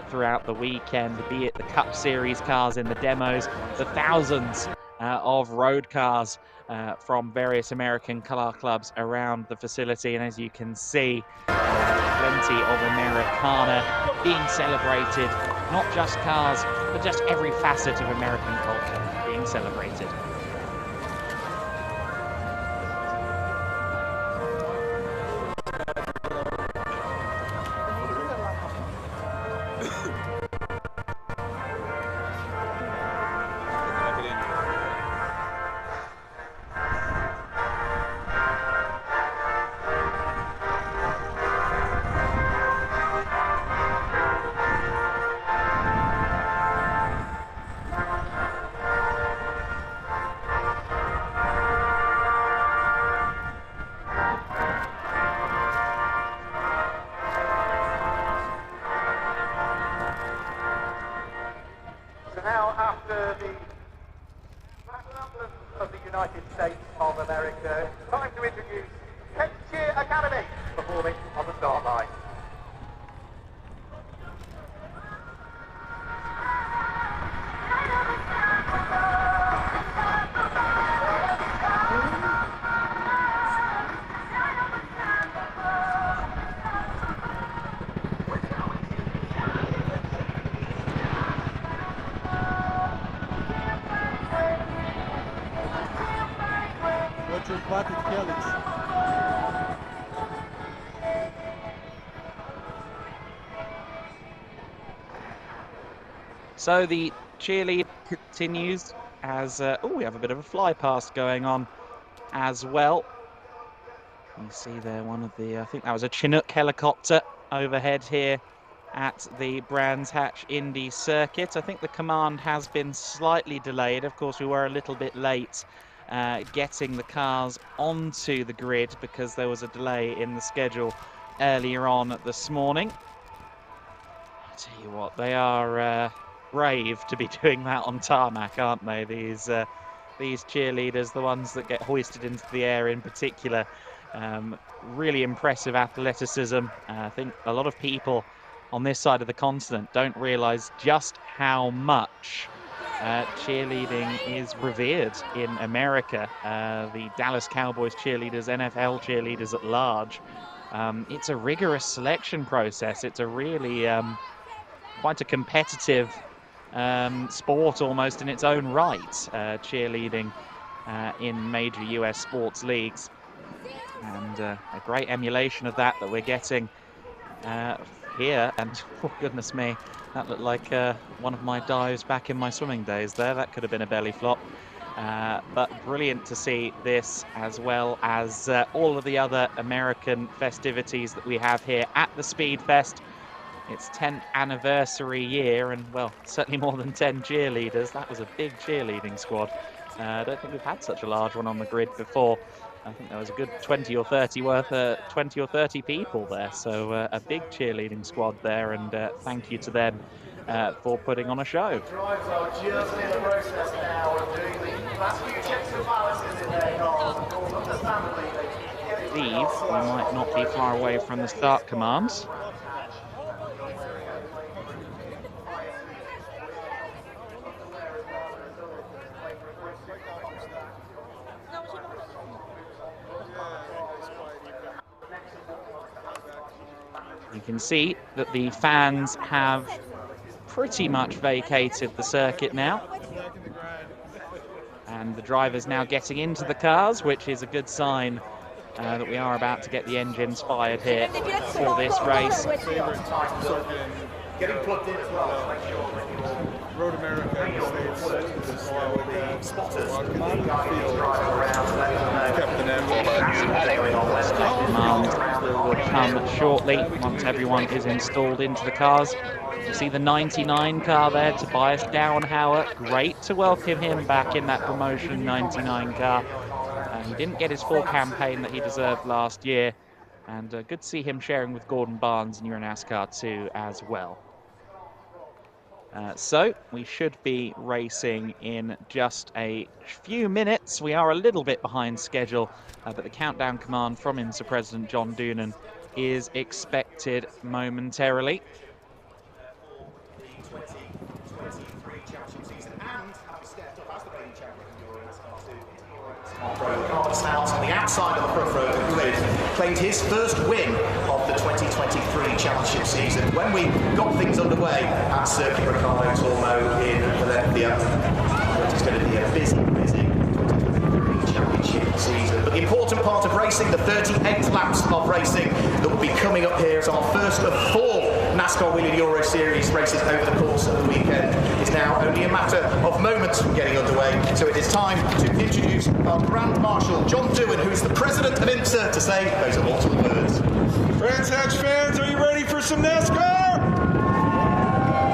throughout the weekend, be it the Cup Series cars in the demos, the thousands of road cars from various American car clubs around the facility. And as you can see, plenty of Americana being celebrated, not just cars, but just every facet of American culture being celebrated. Now, after the national anthem of the United States of America, it's time to introduce Kent Cheer Academy performing on the start line. So the cheerlead continues as, we have a bit of a fly past going on as well. You see there one of the, I think that was a Chinook helicopter overhead here at the Brands Hatch Indy circuit. I think the command has been slightly delayed. Of course, we were a little bit late getting the cars onto the grid because there was a delay in the schedule earlier on this morning. I tell you what, they are brave to be doing that on tarmac, aren't they? These cheerleaders, the ones that get hoisted into the air in particular. Really impressive athleticism. I think a lot of people on this side of the continent don't realize just how much cheerleading is revered in America. The Dallas Cowboys cheerleaders, NFL cheerleaders at large. It's a rigorous selection process. It's a really quite a competitive sport almost in its own right, cheerleading in major US sports leagues. And a great emulation of that we're getting here. And oh goodness me, that looked like one of my dives back in my swimming days there. That could have been a belly flop. But brilliant to see this, as well as all of the other American festivities that we have here at the Speed Fest. Its 10th anniversary year, and well, certainly more than 10 cheerleaders. That was a big cheerleading squad. I don't think we've had such a large one on the grid before. I think there was a good 20 or 30 people there. So a big cheerleading squad there, and thank you to them for putting on a show. Drivers are just in the process now of doing the last few checks and balances in their cars. Of course, understandably, they Steve, we might not be far away from the start commands. You can see that the fans have pretty much vacated the circuit now. And the drivers now getting into the cars, which is a good sign that we are about to get the engines fired here for this race. getting plugged in as well. Make sure that you're Road America in the States the spotters, the guys who drive around, let them know. Captain M. Going on, Command will come shortly once everyone is installed into the cars. You see the 99 car there, Tobias Downhauer. Great to welcome him back in that promotion 99 car. He didn't get his full campaign that he deserved last year, and good to see him sharing with Gordon Barnes in EuroNASCAR 2 as well. So we should be racing in just a few minutes. We are a little bit behind schedule, but the countdown command from IMSA President John Doonan is expected momentarily. House on the outside of the front row, Whelen claimed his first win of the 2023 championship season when we got things underway at Circuit Ricardo Tormo in Valencia. It's going to be a busy 2023 championship season. But the important part of racing, the 38 laps of racing that will be coming up here as our first of 4 NASCAR Whelen Euro Series races over the course of the weekend, is now only a matter of moments from getting underway. So it is time to introduce our Grand Marshal, John Doohan, who is the president of IMSA, to say those immortal words. Brands Hatch fans, are you ready for some NASCAR?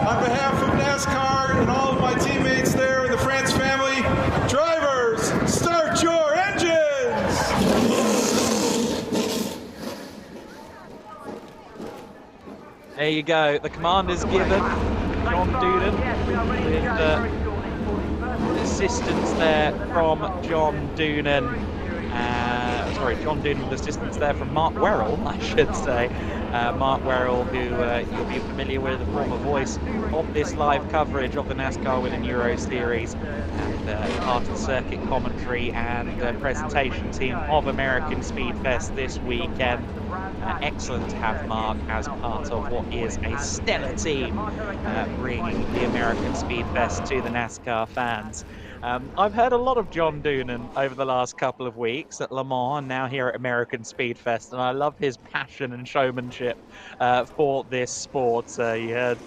On behalf of NASCAR and all of my teammates there in the France family, drivers, start your engines! There you go. The command is given. John Doonan with assistance there from John Doonan. John Doonan with assistance there from Mark Werrell, I should say. Mark Werrell, who you'll be familiar with, the former voice of this live coverage of the NASCAR Whelen Euro Series, and part of the circuit commentary and presentation team of American Speed Fest this weekend. Excellent to have Mark as part of what is a stellar team bringing the American Speed Fest to the NASCAR fans. I've heard a lot of John Doonan over the last couple of weeks at Le Mans and now here at American Speed Fest, and I love his passion and showmanship for this sport. You heard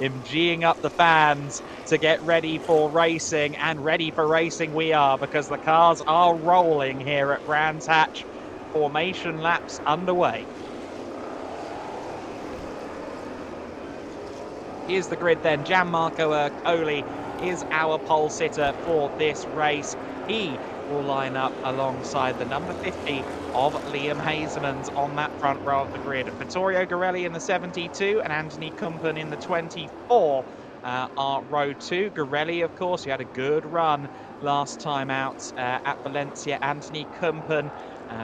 him geeing up the fans to get ready for racing, and ready for racing we are, because the cars are rolling here at Brands Hatch. Formation laps underway. Here's the grid then. Gianmarco Ercole is our pole sitter for this race. He will line up alongside the number 50 of Liam Hasemans on that front row of the grid. Vittorio Garelli in the 72 and Anthony Kumpen in the 24 are row 2. Garelli, of course, who had a good run last time out at Valencia. Anthony Kumpen,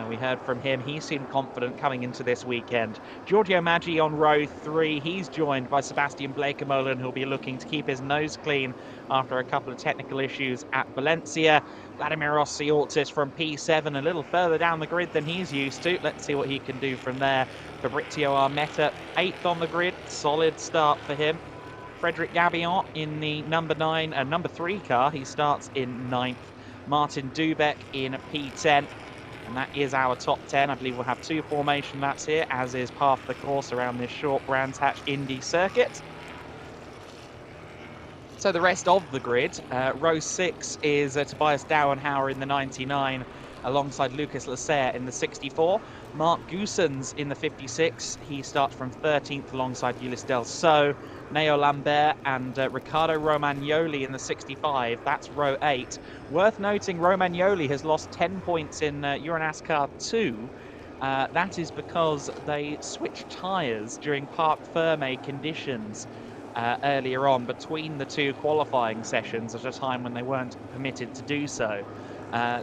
we heard from him. He seemed confident coming into this weekend. Giorgio Maggi on row 3. He's joined by Sebastian Blekemolen, who'll be looking to keep his nose clean after a couple of technical issues at Valencia. Vladimir Orsi-Ortiz from P7, a little further down the grid than he's used to. Let's see what he can do from there. Fabrizio Armetta, 8th on the grid. Solid start for him. Frederic Gabillon in the number 3 car. He starts in 9th. Martin Dubeck in P10. And that is our top 10. I believe we'll have 2 formation laps here, as is part of the course around this short Brands Hatch Indy circuit. So the rest of the grid, row 6 is Tobias Downhauer in the 99, alongside Lucas Lasser in the 64. Mark Goossens in the 56. He starts from 13th alongside Ulysse Delceau. Neo Lambert and Riccardo Romagnoli in the 65. That's row 8. Worth noting, Romagnoli has lost 10 points in EuroNASCAR 2. That is because they switched tyres during Parc Fermé conditions earlier on between the 2 qualifying sessions at a time when they weren't permitted to do so.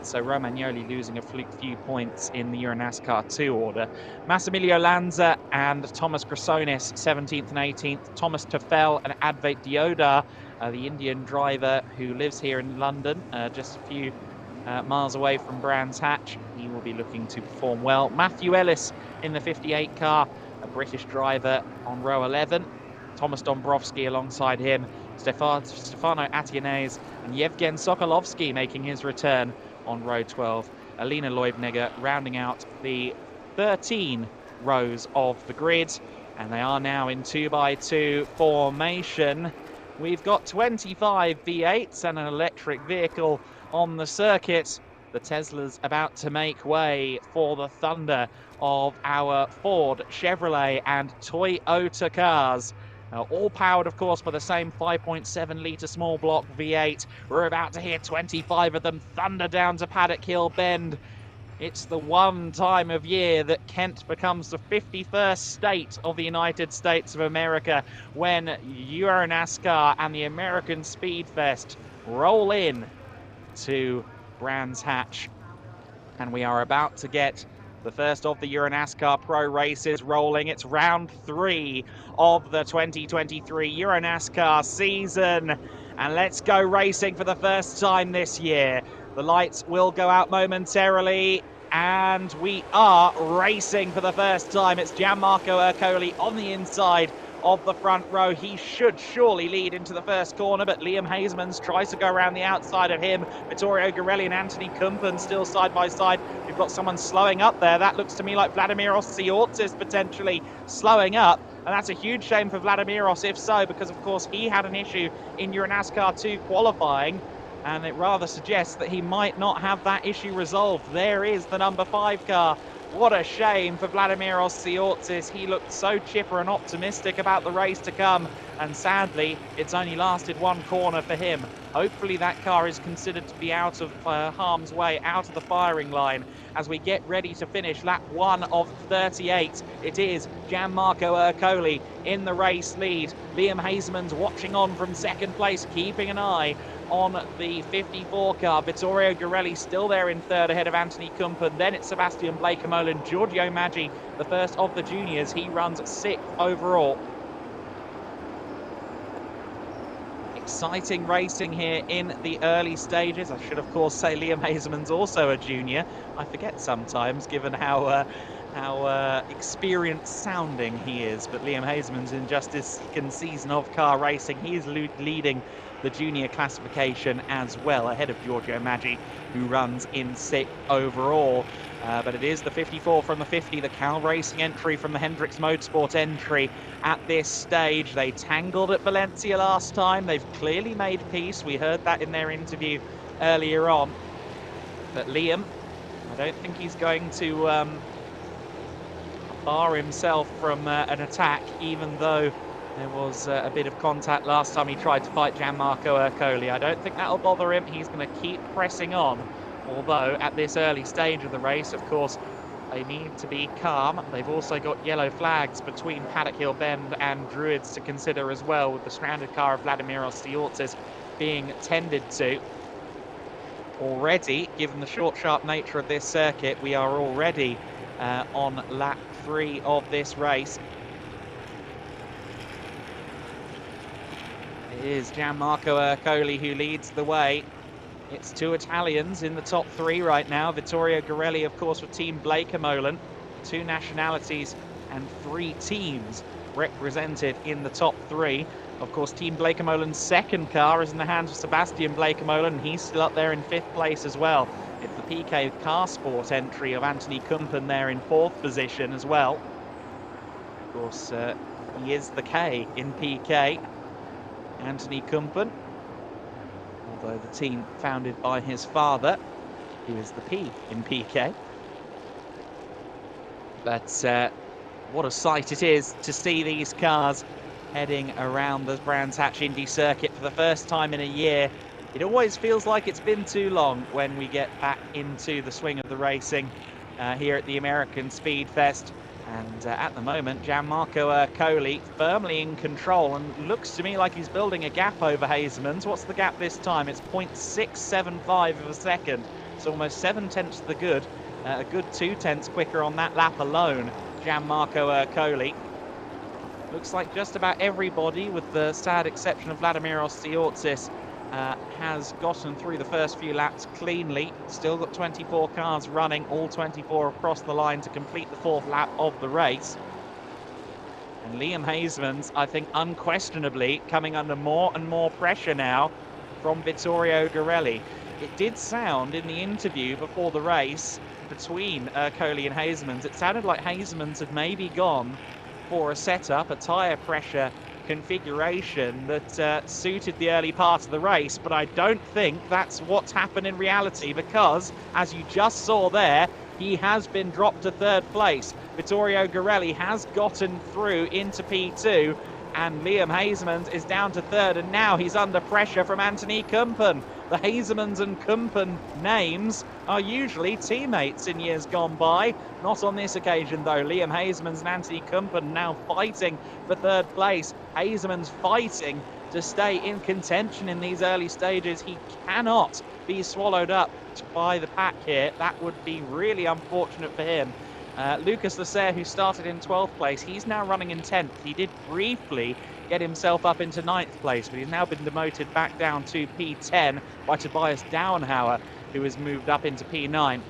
So Romagnoli losing a few points in the EuroNASCAR 2 order. Massimilio Lanza and Thomas Grasonis, 17th and 18th. Thomas Tefel and Advait Deodar, the Indian driver who lives here in London, just a few miles away from Brands Hatch. He will be looking to perform well. Matthew Ellis in the 58 car, a British driver on row 11. Thomas Dombrowski alongside him. Stefano Atiennes and Yevgen Sokolovsky making his return on row 12. Alina Leubniger rounding out the 13 rows of the grid, and they are now in 2x2 formation. We've got 25 V8s and an electric vehicle on the circuit. the Tesla's about to make way for the thunder of our Ford, Chevrolet and Toyota cars. All powered, of course, by the same 5.7-litre small block V8. We're about to hear 25 of them thunder down to Paddock Hill Bend. It's the one time of year that Kent becomes the 51st state of the United States of America when EuroNASCAR and the American Speed Fest roll in to Brands Hatch. And we are about to get the first of the EuroNASCAR Pro races rolling. It's round 3 of the 2023 EuroNASCAR season. And let's go racing for the first time this year. The lights will go out momentarily. And we are racing for the first time. It's Gianmarco Ercoli on the inside of the front row. He should surely lead into the first corner, but Liam Hasemans tries to go around the outside of him. Vittorio Garelli and Anthony Kumpen still side by side. We've got someone slowing up there. That looks to me like Vladimiros Tsiortzis potentially slowing up. And that's a huge shame for Vladimiros, if so, because of course he had an issue in EuroNASCAR 2 qualifying. And it rather suggests that he might not have that issue resolved. There is the number 5 car. What a shame for Vladimiros Tsiortzis. He looked so chipper and optimistic about the race to come. And sadly, it's only lasted one corner for him. Hopefully that car is considered to be out of harm's way, out of the firing line. As we get ready to finish lap 1 of 38, it is Gianmarco Ercoli in the race lead. Liam Hasemans watching on from second place, keeping an eye on the 54 car. Vittorio Garelli still there in third ahead of Anthony Kumpen. Then it's Sebastian Blake-Molen. Giorgio Maggi, the first of the juniors, he runs 6th overall. Exciting racing here in the early stages. I should of course say Liam Hasemans also a junior. I forget sometimes given how experienced sounding he is, but Liam Hasemans in just his second season of car racing, he is leading the junior classification as well, ahead of Giorgio Maggi, who runs in 6th overall. But it is the 54 from the 50, the Cal Racing entry from the Hendricks Motorsport entry at this stage. They tangled at Valencia last time. They've clearly made peace. We heard that in their interview earlier on. But Liam, I don't think he's going to bar himself from an attack, even though there was a bit of contact last time he tried to fight Gianmarco Ercoli. I don't think that'll bother him. He's going to keep pressing on. Although at this early stage of the race, of course, they need to be calm. They've also got yellow flags between Paddock Hill Bend and Druids to consider as well, with the stranded car of Vladimiros Tsiortzis being tended to. Already, given the short, sharp nature of this circuit, we are already on lap 3 of this race. It is Gianmarco Ercoli who leads the way. It's 2 Italians in the top 3 right now. Vittorio Garelli, of course, with Team Blake-Molen. 2 nationalities and 3 teams represented in the top 3. Of course, Team Blake-Molen's second car is in the hands of Sebastian Blake-Molen. He's still up there in 5th place as well. It's the PK Car Sport entry of Anthony Kumpen there in 4th position as well. Of course, he is the K in PK. Anthony Kumpen, although the team founded by his father, who is the P in PK. But what a sight it is to see these cars heading around the Brands Hatch Indy circuit for the first time in a year. It always feels like it's been too long when we get back into the swing of the racing here at the American Speed Fest. And at the moment, Gianmarco Ercoli firmly in control, and looks to me like he's building a gap over Hasemans. What's the gap this time? It's 0.675 of a second. It's almost 7/10 to the good. A good 2/10 quicker on that lap alone, Gianmarco Ercoli. Looks like just about everybody, with the sad exception of Vladimiros Tsiortzis, has gotten through the first few laps cleanly. Still got 24 cars running, all 24 across the line to complete the 4th lap of the race. And Liam Hasemans, I think, unquestionably coming under more and more pressure now from Vittorio Garelli. It did sound in the interview before the race between Ercoli and Hasemans, it sounded like Hasemans had maybe gone for a setup, a tyre pressure configuration that suited the early part of the race, but I don't think that's what's happened in reality, because as you just saw there, he has been dropped to third place. Vittorio Garelli has gotten through into P2, and Liam Hazeman is down to third, and now he's under pressure from Anthony Kumpen. The Hazemans and Kumpen names are usually teammates in years gone by. Not on this occasion, though. Liam Hazemans and Anthony Kumpen now fighting for third place. Hazeman's fighting to stay in contention in these early stages. He cannot be swallowed up by the pack here. That would be really unfortunate for him. Lucas Lasserre, who started in 12th place, he's now running in 10th. He did briefly get himself up into 9th place, but he's now been demoted back down to P10 by Tobias Downhauer, who has moved up into P9.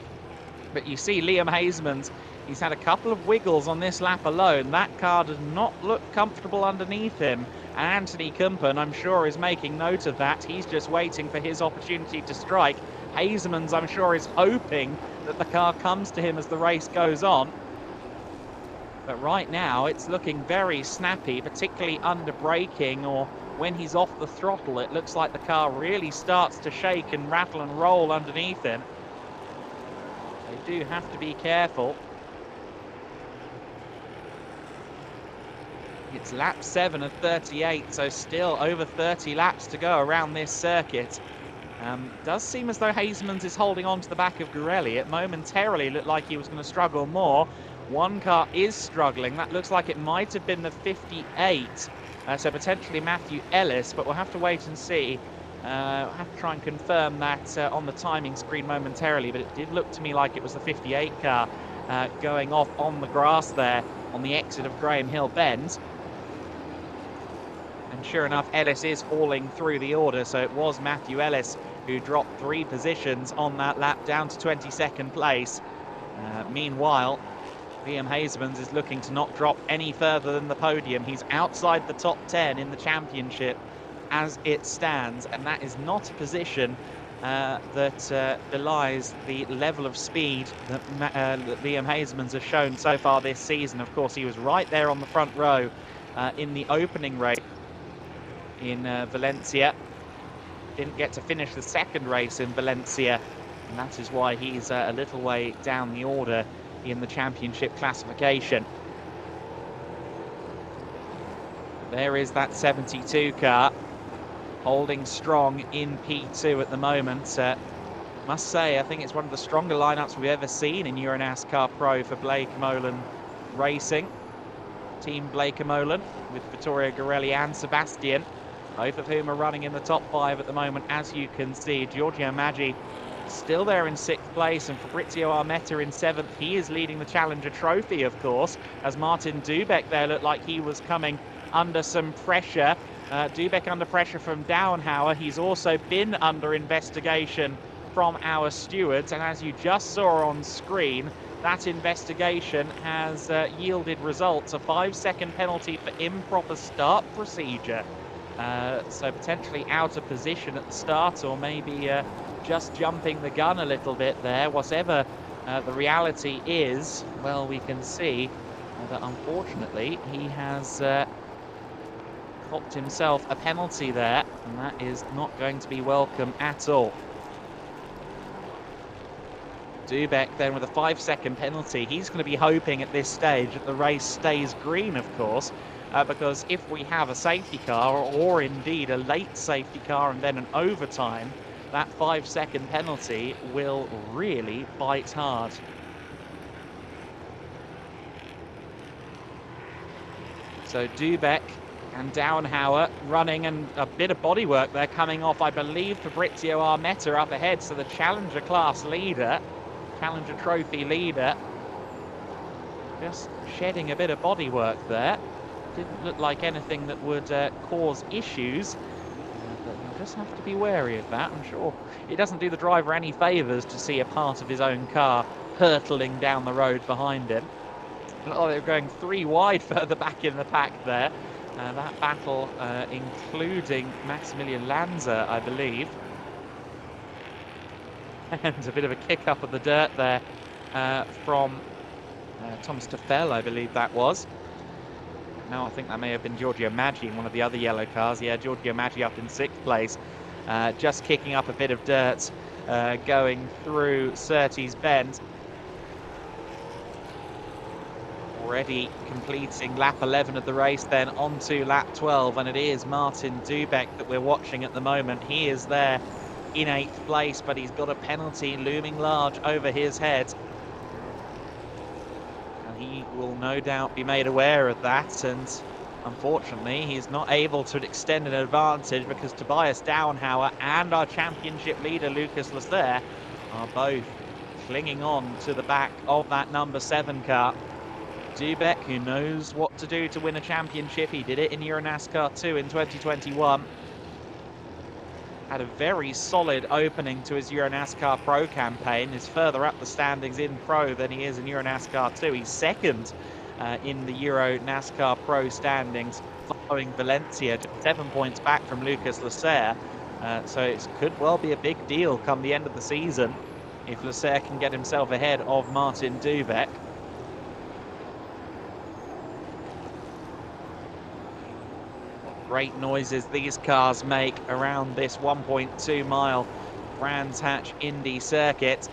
But you see Liam Hazemans, he's had a couple of wiggles on this lap alone. That car does not look comfortable underneath him. And Anthony Kumpen, I'm sure, is making note of that. He's just waiting for his opportunity to strike. Hazemans, I'm sure, is hoping that the car comes to him as the race goes on. But right now, it's looking very snappy, particularly under braking or when he's off the throttle. It looks like the car really starts to shake and rattle and roll underneath him. They do have to be careful. It's lap 7 of 38, so still over 30 laps to go around this circuit. Does seem as though Hazemans is holding on to the back of Garelli. It momentarily looked like he was going to struggle more. One car is struggling. That looks like it might have been the 58, so potentially Matthew Ellis, but we'll have to wait and see. I'll have to try and confirm that on the timing screen momentarily, but it did look to me like it was the 58 car going off on the grass there on the exit of Graham Hill Bend. And sure enough, Ellis is falling through the order, so it was Matthew Ellis who dropped 3 positions on that lap down to 22nd place. Meanwhile, Liam Hazemans is looking to not drop any further than the podium. He's outside the top 10 in the championship as it stands, and that is not a position that belies the level of speed that Liam Hazemans has shown so far this season. Of course, he was right there on the front row in the opening race in Valencia. Didn't get to finish the second race in Valencia, and that is why he's a little way down the order in the championship classification. There is that 72 car holding strong in P2 at the moment. Must say, I think it's one of the stronger lineups we've ever seen in EuroNASCAR Pro for Blake Molan Racing. Team Blake Molan with Vittorio Garelli and Sebastian, both of whom are running in the top 5 at the moment, as you can see. Giorgio Maggi still there in 6th place, and Fabrizio Armetta in 7th. He is leading the Challenger Trophy, of course, as Martin Dubeck there looked like he was coming under some pressure. Dubeck under pressure from Downhauer. He's also been under investigation from our stewards, and as you just saw on screen, that investigation has yielded results. A 5-second penalty for improper start procedure. So potentially out of position at the start, or maybe just jumping the gun a little bit there. Whatever the reality is, well, we can see that unfortunately he has copped himself a penalty there, and that is not going to be welcome at all. Dubeck then with a 5-second penalty. He's going to be hoping at this stage that the race stays green, of course, because if we have a safety car, or indeed a late safety car and then an overtime, that 5-second penalty will really bite hard. So Dubeck and Downhauer running, and a bit of bodywork there coming off, I believe, Fabrizio Armetta up ahead. So the Challenger class leader, Challenger Trophy leader, just shedding a bit of bodywork there. Didn't look like anything that would cause issues, but you'll just have to be wary of that. I'm sure it doesn't do the driver any favours to see a part of his own car hurtling down the road behind him. Oh, they're going 3 wide further back in the pack there. That battle including Maximilian Lanza, I believe. And a bit of a kick up of the dirt there from Thomas Tafel, I believe that was. No, I think that may have been Giorgio Maggi in one of the other yellow cars. Yeah, Giorgio Maggi up in 6th place, just kicking up a bit of dirt going through Surtees Bend. Already completing lap 11 of the race, then on to lap 12, and it is Martin Dubek that we're watching at the moment. He is there in 8th place, but he's got a penalty looming large over his head. And he will no doubt be made aware of that, and unfortunately he's not able to extend an advantage because Tobias Downhauer and our championship leader Lucas Lasser are both clinging on to the back of that number 7 car. Dubek, who knows what to do to win a championship, he did it in EuroNASCAR 2 in 2021. Had a very solid opening to his EuroNASCAR Pro campaign. Is further up the standings in Pro than he is in EuroNASCAR 2. He's second in the EuroNASCAR Pro standings, following Valencia, just 7 points back from Lucas Lasser. So it could well be a big deal come the end of the season if Lasser can get himself ahead of Martin Dubek. Great noises these cars make around this 1.2 mile Brands Hatch Indy circuit.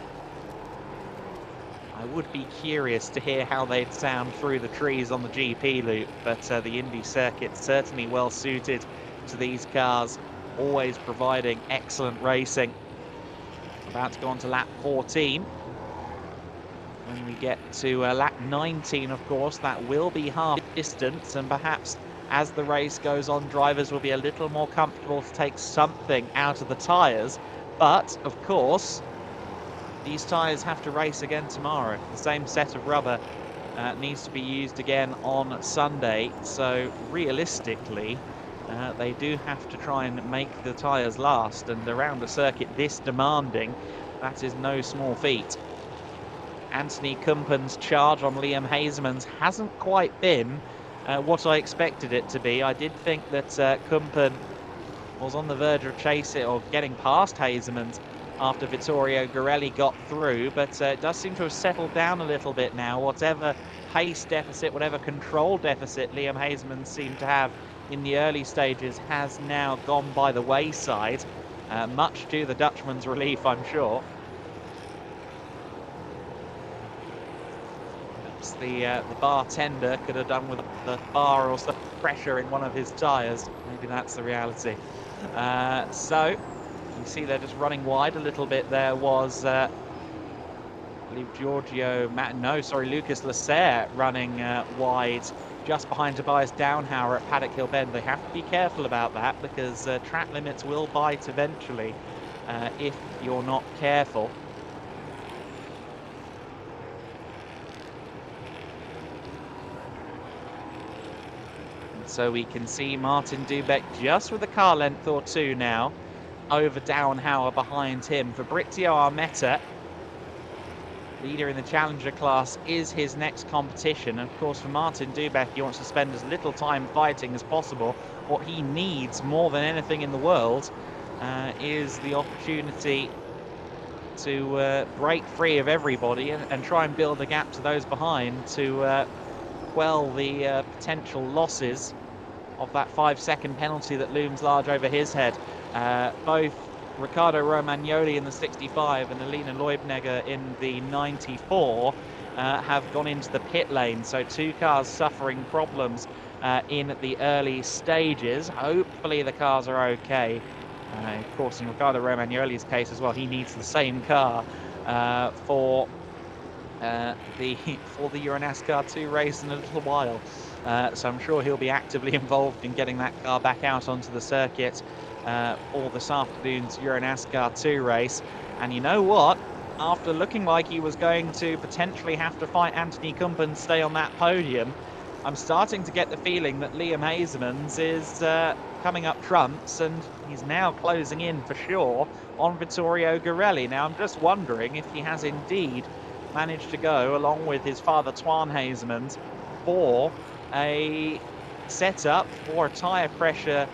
I would be curious to hear how they'd sound through the trees on the GP loop, but the Indy circuit's certainly well suited to these cars, always providing excellent racing. About to go on to lap 14. When we get to lap 19, of course, that will be half distance, and perhaps as the race goes on, drivers will be a little more comfortable to take something out of the tyres. But, of course, these tyres have to race again tomorrow. The same set of rubber needs to be used again on Sunday. So, realistically, they do have to try and make the tyres last. And around a circuit this demanding, that is no small feat. Anthony Kumpen's charge on Liam Hazeman's hasn't quite been what I expected it to be. I did think that Kumpen was on the verge of chasing or getting past Hazeman's after Vittorio Gorelli got through, but it does seem to have settled down a little bit now. Whatever pace deficit, whatever control deficit Liam Hazeman seemed to have in the early stages has now gone by the wayside, much to the Dutchman's relief, I'm sure. The bartender could have done with the bar or some pressure in one of his tyres. Maybe that's the reality. So you see they're just running wide a little bit. There was, I believe, Lucas Lasser running wide just behind Tobias Downhauer at Paddock Hill Bend. They have to be careful about that because track limits will bite eventually if you're not careful. So we can see Martin Dubek just with a car length or two now over Downhauer behind him. Fabrizio Armetta, leader in the Challenger class, is his next competition. Of course, for Martin Dubek, he wants to spend as little time fighting as possible. What he needs more than anything in the world is the opportunity to break free of everybody and try and build a gap to those behind to quell the potential losses of that 5-second penalty that looms large over his head. Both Riccardo Romagnoli in the 65 and Alina Leubnegger in the 94 have gone into the pit lane. So 2 cars suffering problems in the early stages. Hopefully the cars are okay. Of course, in Riccardo Romagnoli's case as well, he needs the same car for the EuroNASCAR 2 race in a little while. So I'm sure he'll be actively involved in getting that car back out onto the circuit for this afternoon's EuroNASCAR 2 race. And you know what? After looking like he was going to potentially have to fight Anthony Kumpen to stay on that podium, I'm starting to get the feeling that Liam Hazeman's is coming up trumps, and he's now closing in for sure on Vittorio Gorelli. Now I'm just wondering if he has indeed managed to go along with his father Twan Hazeman for a setup for a tyre pressure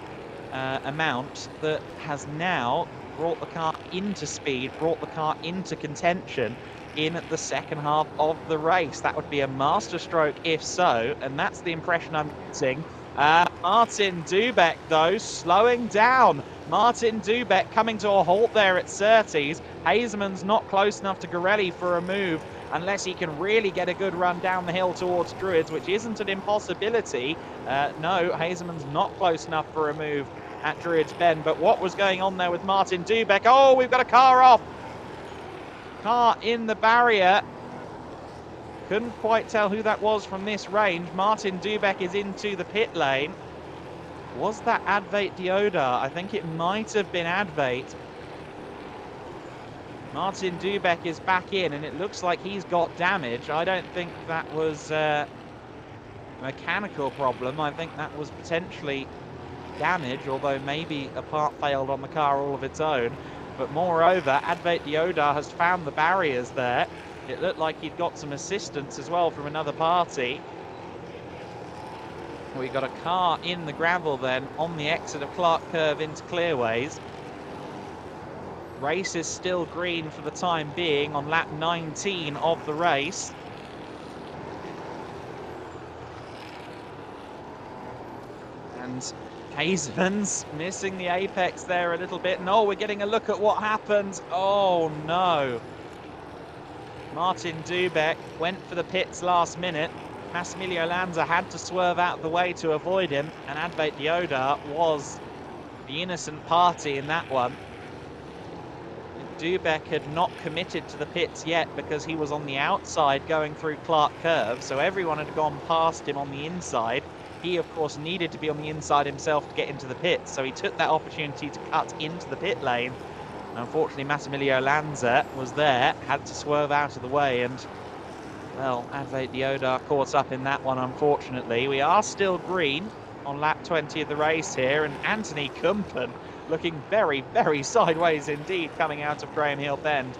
amount that has now brought the car into speed, brought the car into contention, in the second half of the race. That would be a masterstroke if so, and that's the impression I'm getting. Martin Dubek, though, slowing down. Martin Dubek coming to a halt there at Surtees. Hazeman's not close enough to Gorelli for a move unless he can really get a good run down the hill towards Druids, which isn't an impossibility. No, Hazeman's not close enough for a move at Druids Bend. But what was going on there with Martin Dubek? Oh, we've got a car off. Car in the barrier. Couldn't quite tell who that was from this range. Martin Dubek is into the pit lane. Was that Advait Deodar? I think it might have been Advait. Martin Dubek is back in, and it looks like he's got damage. I don't think that was a mechanical problem. I think that was potentially damage, although maybe a part failed on the car all of its own. But moreover, Advait Deodar has found the barriers there. It looked like he'd got some assistance as well from another party. We got a car in the gravel then on the exit of Clark Curve into Clearways. Race is still green for the time being on lap 19 of the race. And Hazeman's missing the apex there a little bit. No, we're getting a look at what happened. Oh no. Martin Dubek went for the pits last minute. Massimilio Lanza had to swerve out of the way to avoid him, and Advait Deodar was the innocent party in that one. Dubek had not committed to the pits yet because he was on the outside going through Clark Curve, so everyone had gone past him on the inside. He, of course, needed to be on the inside himself to get into the pits, so he took that opportunity to cut into the pit lane. Unfortunately, Massimilio Lanza was there, had to swerve out of the way, and, well, Advait Deodar caught up in that one, unfortunately. We are still green on lap 20 of the race here, and Anthony Kumpen looking very, very sideways indeed coming out of Graham Hill Bend.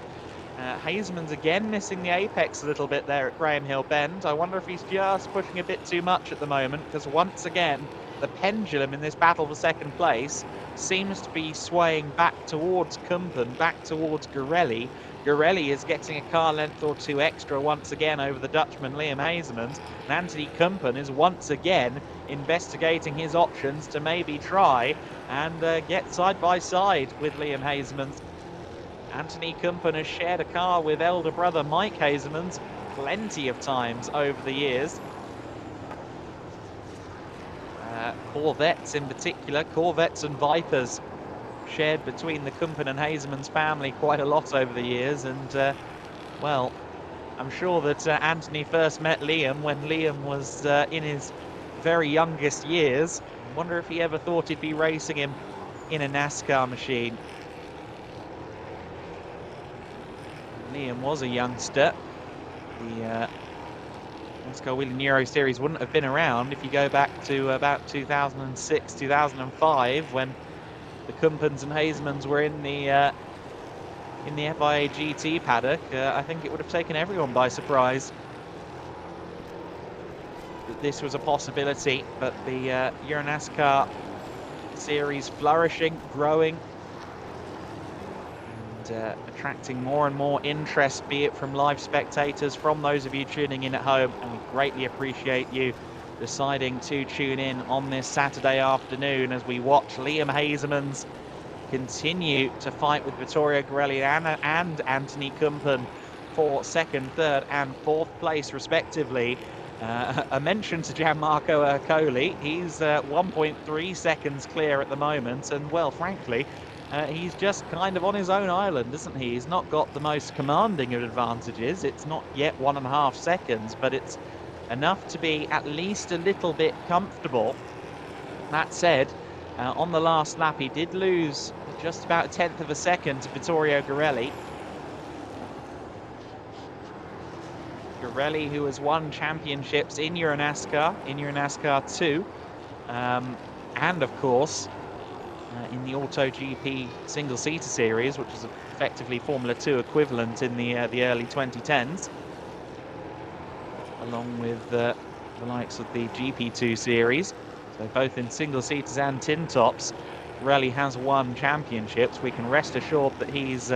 Hazeman's again missing the apex a little bit there at Graham Hill Bend. I wonder if he's just pushing a bit too much at the moment, because once again, the pendulum in this battle for second place seems to be swaying back towards Kumpen, back towards Gorelli. Gorelli is getting a car length or two extra once again over the Dutchman Liam Hazeman, and Anthony Kumpen is once again investigating his options to maybe try and get side by side with Liam Hazeman. Anthony Kumpen has shared a car with elder brother Mike Hazeman plenty of times over the years. Corvettes in particular, Corvettes and Vipers shared between the Kumpen and Hazeman's family quite a lot over the years, and well, I'm sure that Anthony first met Liam when Liam was in his very youngest years. I wonder if he ever thought he'd be racing him in a NASCAR machine. Liam was a youngster. The NASCAR Whelen Euro Series wouldn't have been around if you go back to about 2006, 2005, when the Kumpens and Hazemans were in the FIA GT paddock. I think it would have taken everyone by surprise that this was a possibility, but the EuroNASCAR series flourishing, growing, and attracting more and more interest, be it from live spectators, from those of you tuning in at home, and we greatly appreciate you deciding to tune in on this Saturday afternoon as we watch Liam Hazeman's continue to fight with Vittorio Gorelli and Anthony Kumpen for second, third and fourth place respectively. A mention to Gianmarco Ercoli. He's 1.3 seconds clear at the moment, and well, frankly, he's just kind of on his own island, isn't he? He's not got the most commanding of advantages. It's not yet 1.5 seconds, but it's enough to be at least a little bit comfortable. That said, on the last lap, he did lose just about 1/10 of a second to Vittorio Gorelli. Gorelli, who has won championships in EuroNASCAR 2, and of course, in the AutoGP single-seater series, which is effectively Formula 2 equivalent in the early 2010s, along with the likes of the GP2 series. So both in single-seaters and tin tops, Gorelli has won championships. We can rest assured that he's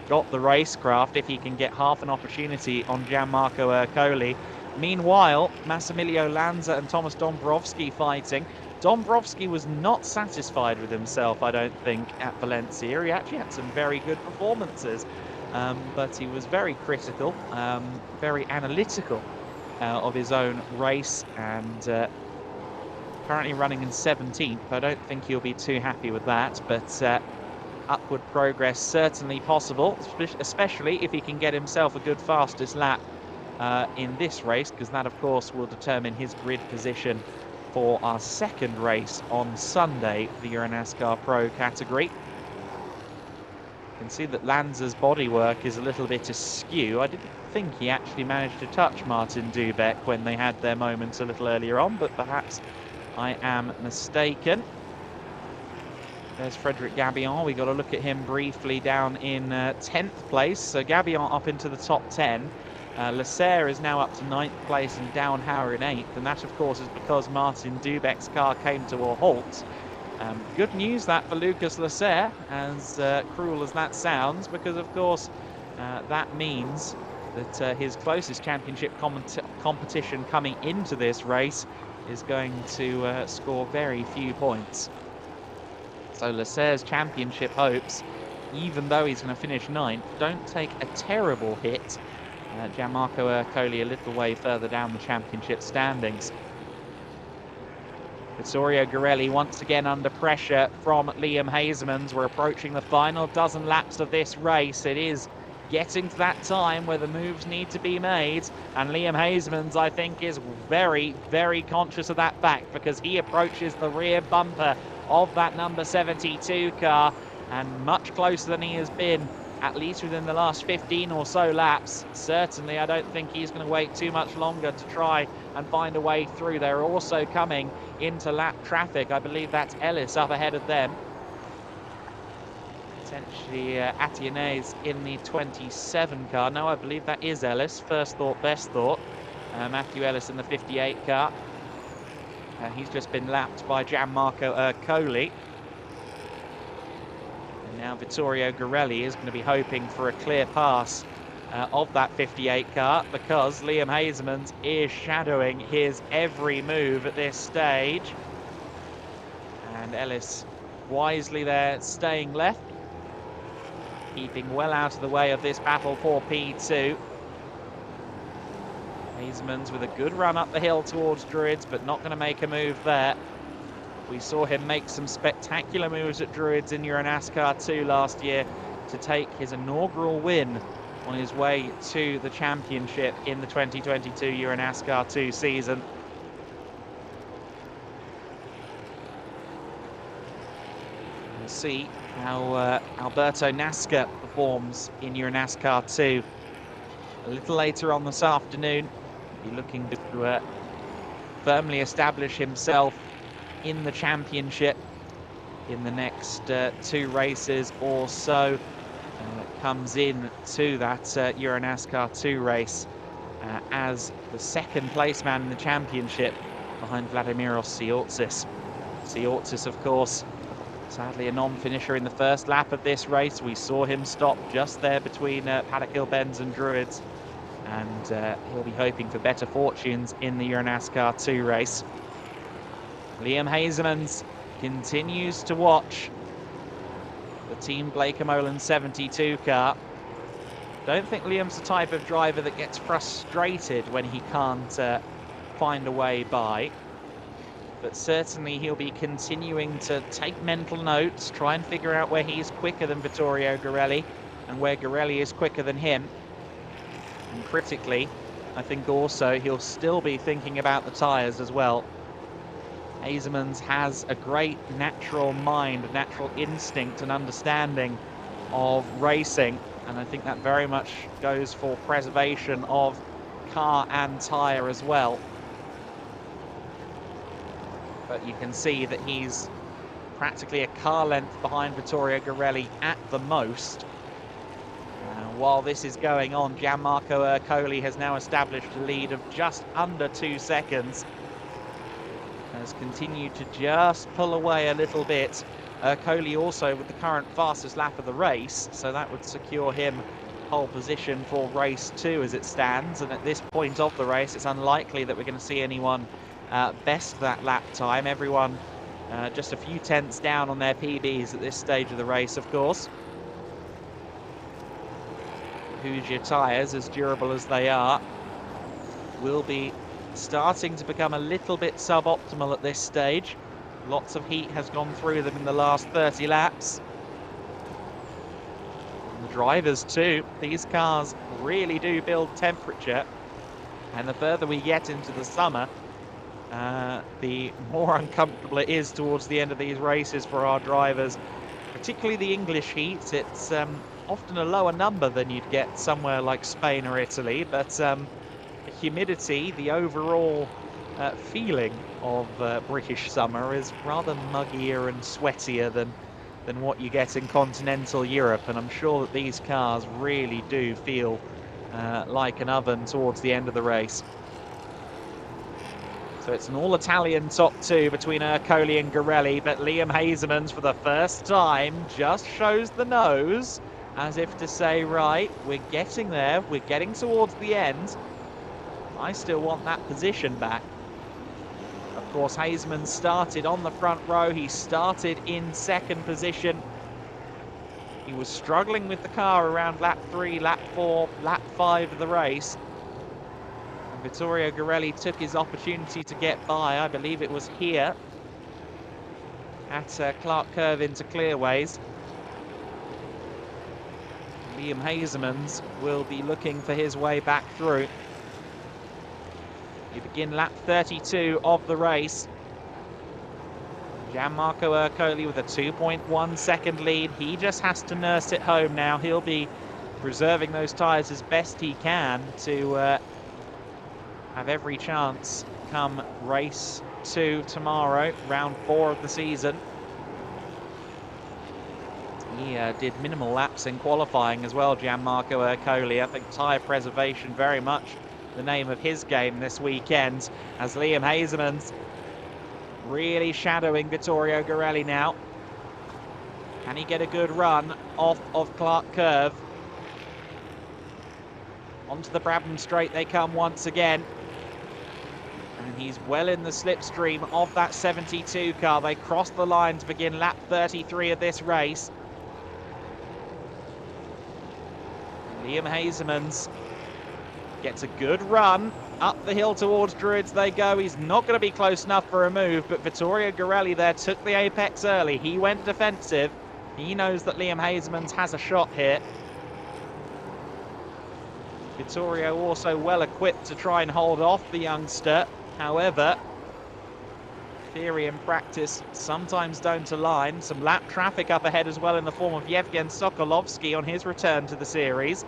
got the racecraft if he can get half an opportunity on Gianmarco Ercole. Meanwhile, Massimilio Lanza and Thomas Dombrovski fighting. Dombrovski was not satisfied with himself, I don't think, at Valencia. He actually had some very good performances, but he was very critical, very analytical of his own race, and currently running in 17th. I don't think he'll be too happy with that, but upward progress certainly possible, especially if he can get himself a good fastest lap in this race, because that, of course, will determine his grid position for our second race on Sunday, the EuroNASCAR Pro category. You can see that Lanza's bodywork is a little bit askew. I didn't think he actually managed to touch Martin Dubeck when they had their moments a little earlier on, but perhaps I am mistaken. There's Frederic Gabillon. We got to look at him briefly down in 10th place. So Gabillon up into the top 10. Lasserre is now up to 9th place and Downhauer in 8th. And that, of course, is because Martin Dubeck's car came to a halt. Good news that for Lucas Lasserre, as cruel as that sounds, because, of course, that means that his closest championship competition coming into this race is going to score very few points. So Lasserre's championship hopes, even though he's going to finish 9th, don't take a terrible hit. Gianmarco Ercole a little way further down the championship standings. Vittorio Garelli once again under pressure from Liam Hasemans. We're approaching the final dozen laps of this race. It is getting to that time where the moves need to be made, and Liam Hasemans, I think, is very, very conscious of that fact, because he approaches the rear bumper of that number 72 car, and much closer than he has been, at least within the last 15 or so laps. Certainly, I don't think he's going to wait too much longer to try and find a way through. They're also coming into lap traffic. I believe that's Ellis up ahead of them. Potentially Atiennes in the 27 car. No, I believe that is Ellis. First thought, best thought. Matthew Ellis in the 58 car. He's just been lapped by Gianmarco Ercole. And now Vittorio Garelli is going to be hoping for a clear pass of that 58 car, because Liam Hasemans is shadowing his every move at this stage. And Ellis wisely there, staying left, keeping well out of the way of this battle for P2. Hasemans with a good run up the hill towards Druids, but not going to make a move there. We saw him make some spectacular moves at Druids in EuroNASCAR 2 last year to take his inaugural win on his way to the championship in the 2022 EuroNASCAR 2 season. We'll see how Alberto Nasca performs in EuroNASCAR 2 a little later on this afternoon. He'll be looking to firmly establish himself in the championship in the next 2 races or so. Comes in to that EuroNASCAR 2 race as the second place man in the championship behind Vladimiros Tsiotsis. Tsiotsis, of course, sadly a non-finisher in the first lap of this race. We saw him stop just there between Paddock Hill Bends and Druids, and he'll be hoping for better fortunes in the EuroNASCAR 2 race. Liam Hasemans continues to watch the Team Blake Molan 72 car. Don't think Liam's the type of driver that gets frustrated when he can't find a way by, but certainly he'll be continuing to take mental notes, try and figure out where he's quicker than Vittorio Garelli and where Garelli is quicker than him. And critically, I think also he'll still be thinking about the tyres as well. Hasemans has a great natural mind, natural instinct and understanding of racing, and I think that very much goes for preservation of car and tyre as well. But you can see that he's practically a car length behind Vittorio Garelli at the most. While this is going on, Gianmarco Ercole has now established a lead of just under 2 seconds. Has continued to just pull away a little bit Ercole also with the current fastest lap of the race, so that would secure him pole position for race 2 as it stands. And at this point of the race, it's unlikely that we're going to see anyone best that lap time. Everyone just a few tenths down on their PBs at this stage of the race, of course. Hoosier tyres, as durable as they are, will be starting to become a little bit suboptimal at this stage. Lots of heat has gone through them in the last 30 laps. And the drivers too. These cars really do build temperature. And the further we get into the summer, the more uncomfortable it is towards the end of these races for our drivers. Particularly the English heats. It's often a lower number than you'd get somewhere like Spain or Italy, but the humidity, the overall feeling of British summer is rather muggier and sweatier than what you get in continental Europe, and I'm sure that these cars really do feel like an oven towards the end of the race. So it's an all-Italian top 2 between Ercole and Garelli, but Liam Hazeman's for the first time just shows the nose, as if to say, right, we're getting there, we're getting towards the end. I still want that position back. Of course, Hazeman started on the front row. He started in second position. He was struggling with the car around lap 3, lap 4, lap 5 of the race. And Vittorio Garelli took his opportunity to get by. I believe it was here at Clark Curve into Clearways. Liam Hazeman's will be looking for his way back through. We begin lap 32 of the race. Gianmarco Ercole with a 2.1 second lead. He just has to nurse it home now. He'll be preserving those tyres as best he can to have every chance come race 2 tomorrow, round 4 of the season. He did minimal laps in qualifying as well, Gianmarco Ercole. I think tyre preservation very much the name of his game this weekend, as Liam Hazeman's really shadowing Vittorio Garelli now. Can he get a good run off of Clark Curve? Onto the Brabham Straight they come once again. And he's well in the slipstream of that 72 car. They cross the line to begin lap 33 of this race. Liam Hazeman's gets a good run. Up the hill towards Druids they go. He's not going to be close enough for a move, but Vittorio Garelli there took the apex early. He went defensive. He knows that Liam Hazeman's has a shot here. Vittorio also well equipped to try and hold off the youngster. However, theory and practice sometimes don't align. Some lap traffic up ahead as well in the form of Yevgen Sokolovsky on his return to the series.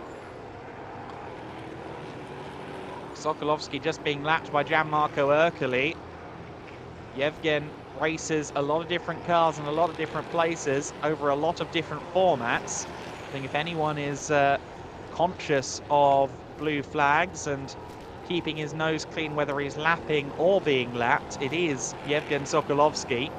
Sokolovsky just being lapped by Gianmarco Ercole. Yevgen races a lot of different cars in a lot of different places over a lot of different formats. I think if anyone is conscious of blue flags and keeping his nose clean, whether he's lapping or being lapped, it is Yevgen Sokolovsky.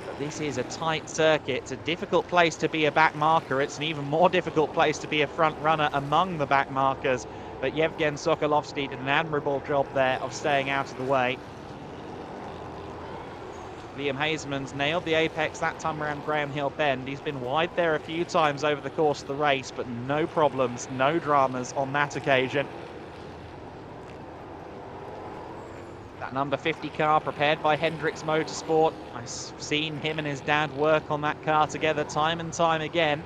But this is a tight circuit. It's a difficult place to be a back marker. It's an even more difficult place to be a front runner among the back markers. But Yevgen Sokolovsky did an admirable job there of staying out of the way. Liam Hazeman's nailed the apex that time around Graham Hill Bend. He's been wide there a few times over the course of the race, but no problems, no dramas on that occasion. That number 50 car prepared by Hendricks Motorsport. I've seen him and his dad work on that car together time and time again.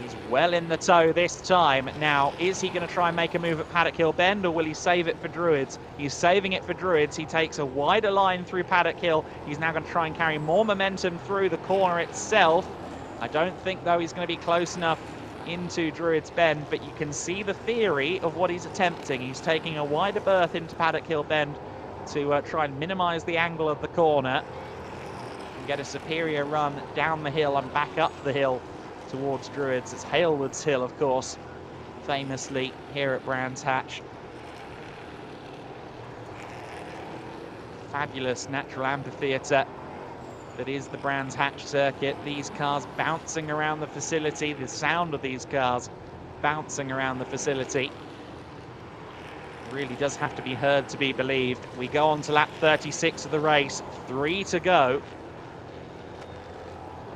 He's well in the tow this time. Now, is he going to try and make a move at Paddock Hill Bend, or will he save it for Druids? He's saving it for Druids. He takes a wider line through Paddock Hill. He's now going to try and carry more momentum through the corner itself. I don't think, though, he's going to be close enough into Druids Bend, but you can see the theory of what he's attempting. He's taking a wider berth into Paddock Hill Bend to try and minimise the angle of the corner and get a superior run down the hill and back up the hill towards Druids. It's Halewood's Hill, of course, famously here at Brands Hatch. fabulous natural amphitheatre that is the Brands Hatch circuit. These cars bouncing around the facility, the sound of these cars bouncing around the facility really does have to be heard to be believed. We go on to lap 36 of the race, 3 to go.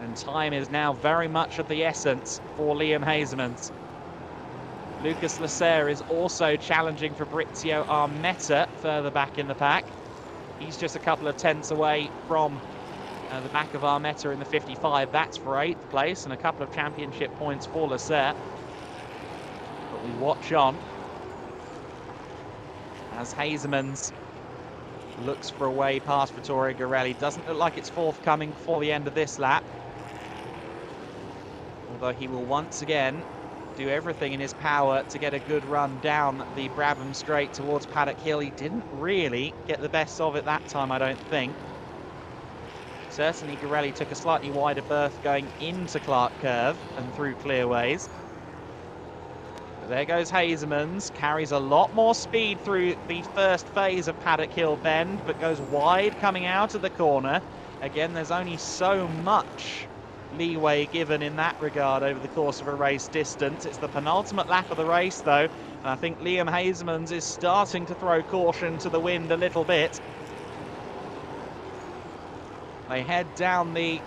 And time is now very much of the essence for Liam Hasemans. Lucas Lasser is also challenging Fabrizio Armetta further back in the pack. He's just a couple of tenths away from the back of Armetta in the 55. That's for 8th place and a couple of championship points for Lasser. But we watch on as Hasemans looks for a way past Vittorio Garelli. Doesn't look like it's forthcoming before the end of this lap. Although he will once again do everything in his power to get a good run down the Brabham Straight towards Paddock Hill. He didn't really get the best of it that time, I don't think. Certainly Garelli took a slightly wider berth going into Clark Curve and through clearways. But there goes Hasemans, carries a lot more speed through the first phase of Paddock Hill Bend, but goes wide coming out of the corner. Again, there's only so much leeway given in that regard over the course of a race distance. It's the penultimate lap of the race though, and I think Liam Hasemans is starting to throw caution to the wind a little bit. They head down the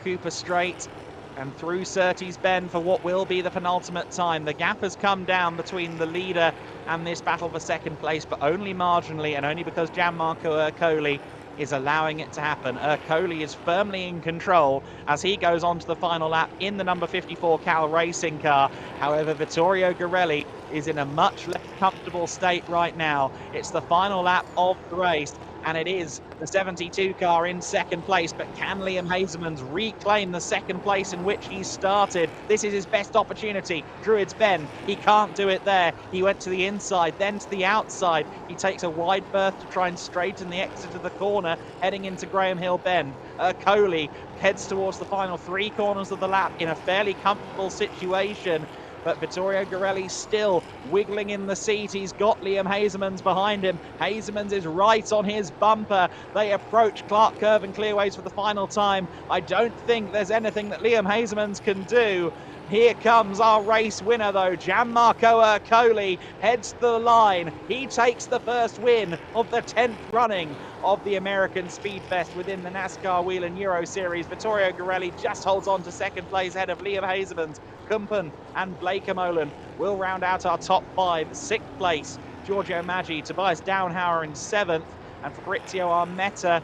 Cooper Straight and through Surtees Bend for what will be the penultimate time. The gap has come down between the leader and this battle for second place, but only marginally, and only because Gianmarco Ercole is allowing it to happen. Ercole is firmly in control as he goes on to the final lap in the number 54 Cal Racing car. However, Vittorio Garelli is in a much less comfortable state right now. It's the final lap of the race, and it is the 72 car in second place, but can Liam Hasemans reclaim the second place in which he started? This is his best opportunity. Druids Bend, he can't do it there. He went to the inside, then to the outside. He takes a wide berth to try and straighten the exit of the corner, heading into Graham Hill Bend. Ercole heads towards the final 3 corners of the lap in a fairly comfortable situation. But Vittorio Garelli still wiggling in the seat. He's got Liam Hasemans behind him. Hasemans is right on his bumper. They approach Clark Curve and clearways for the final time. I don't think there's anything that Liam Hasemans can do. Here comes our race winner though. Gianmarco Ercole heads to the line. He takes the first win of the 10th running of the American Speed Fest within the NASCAR Whelen Euro Series. Vittorio Garelli just holds on to second place ahead of Liam Hasemans. Kumpen and Blake Amolan will round out our top 5. 6th place, Giorgio Maggi, Tobias Downhauer in 7th, and Fabrizio Armetta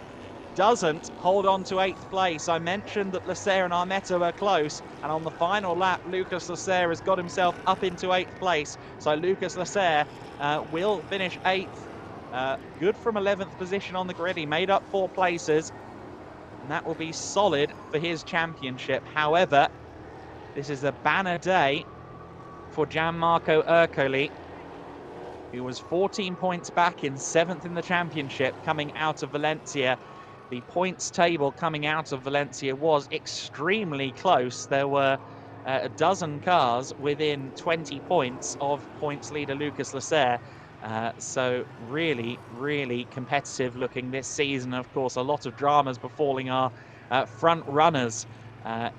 doesn't hold on to 8th place. I mentioned that Lasser and Armetta were close, and on the final lap, Lucas Lasser has got himself up into 8th place. So Lucas Lasser will finish 8th. Good from 11th position on the grid. He made up 4 places, and that will be solid for his championship. However, this is a banner day for Gianmarco Ercole, who was 14 points back in 7th in the championship coming out of Valencia. The points table coming out of Valencia was extremely close. There were a dozen cars within 20 points of points leader Lucas Lasser. So really, really competitive looking this season. Of course, a lot of dramas befalling our front runners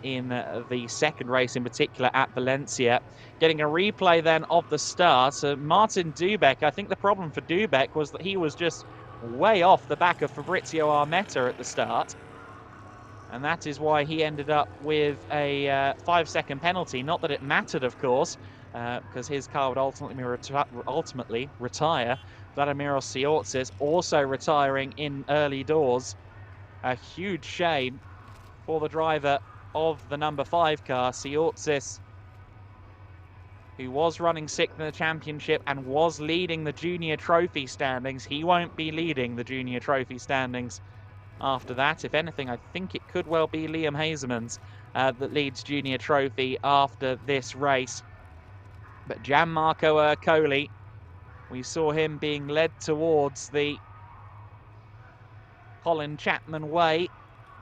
in the second race in particular at Valencia. Getting a replay then of the start. Martin Dubek, I think the problem for Dubek was that he was just way off the back of Fabrizio Armetta at the start. And that is why he ended up with a 5-second penalty. Not that it mattered, of course, because his car would ultimately retire. Vladimir Siotzis also retiring in early doors. A huge shame for the driver of the number 5 car, Siotzis, who was running 6th in the championship and was leading the junior trophy standings. He won't be leading the junior trophy standings after that. If anything, I think it could well be Liam Hasemans that leads junior trophy after this race. But Gianmarco Ercole, we saw him being led towards the Colin Chapman Way,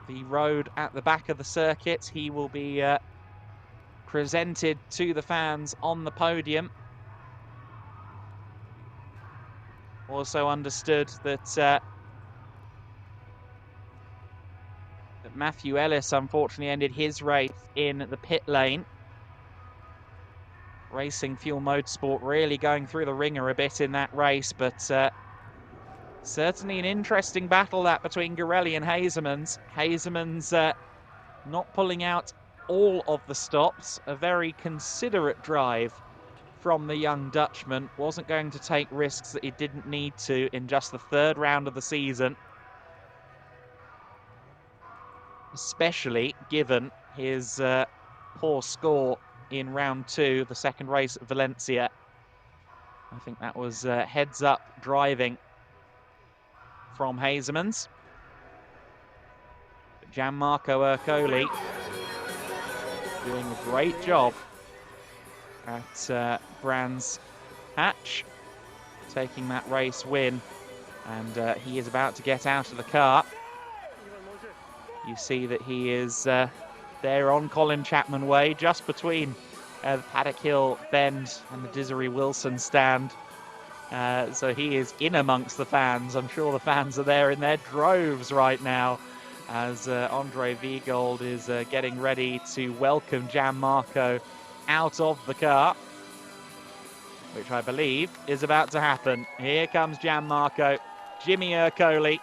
the road at the back of the circuit. He will be presented to the fans on the podium. Also understood that Matthew Ellis unfortunately ended his race in the pit lane. Racing Fuel Motorsport really going through the ringer a bit in that race, but certainly an interesting battle that between Garelli and Hazemans. Hazemans not pulling out all of the stops. A very considerate drive from the young Dutchman. Wasn't going to take risks that he didn't need to in just the third round of the season. Especially given his poor score in round 2, the second race at Valencia. I think that was heads-up driving from Hazemans. Gianmarco Ercoli doing a great job at Brands Hatch, taking that race win, and he is about to get out of the car. You see that he is there on Colin Chapman Way, just between the Paddock Hill bend and the Disary Wilson stand. So he is in amongst the fans. I'm sure the fans are there in their droves right now as Andre Viegold is getting ready to welcome Gianmarco out of the car, which I believe is about to happen. Here comes Gianmarco, Jimmy Ercoli.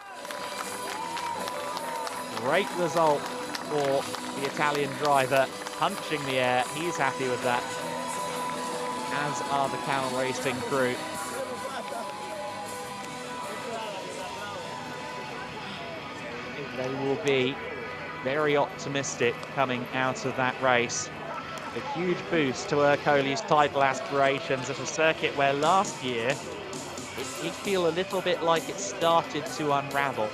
Great result for the Italian driver, punching the air. He's happy with that, as are the Cal Racing crew. They will be very optimistic coming out of that race. A huge boost to Ercoli's title aspirations at a circuit where last year it did feel a little bit like it started to unravel.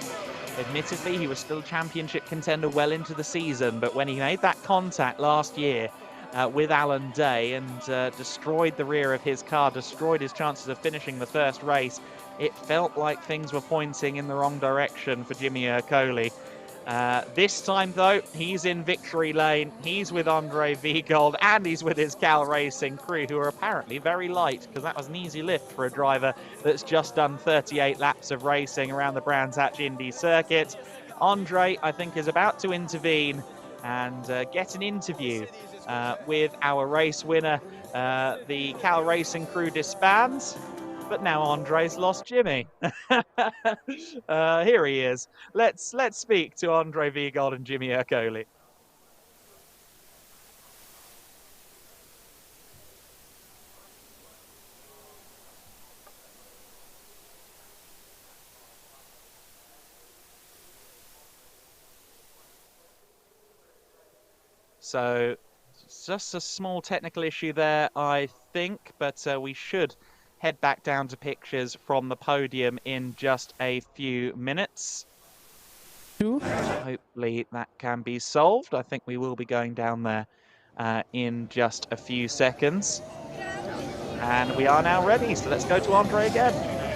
Admittedly, he was still championship contender well into the season, but when he made that contact last year with Alan Day and destroyed the rear of his car, destroyed his chances of finishing the first race, it felt like things were pointing in the wrong direction for Jimmy Ercoli. This time, though, he's in victory lane. He's with Andre Viegold, and he's with his Cal Racing crew, who are apparently very light, because that was an easy lift for a driver that's just done 38 laps of racing around the Brands Hatch Indy circuit. Andre, I think, is about to intervene and get an interview with our race winner. The Cal Racing crew disbands, but now Andre's lost Jimmy. Here he is. Let's speak to Andre Viegold and Jimmy Ercoli. So just a small technical issue there, I think, but we should head back down to pictures from the podium in just a few minutes. Hopefully that can be solved. I think we will be going down there in just a few seconds. And we are now ready, so let's go to Andre again.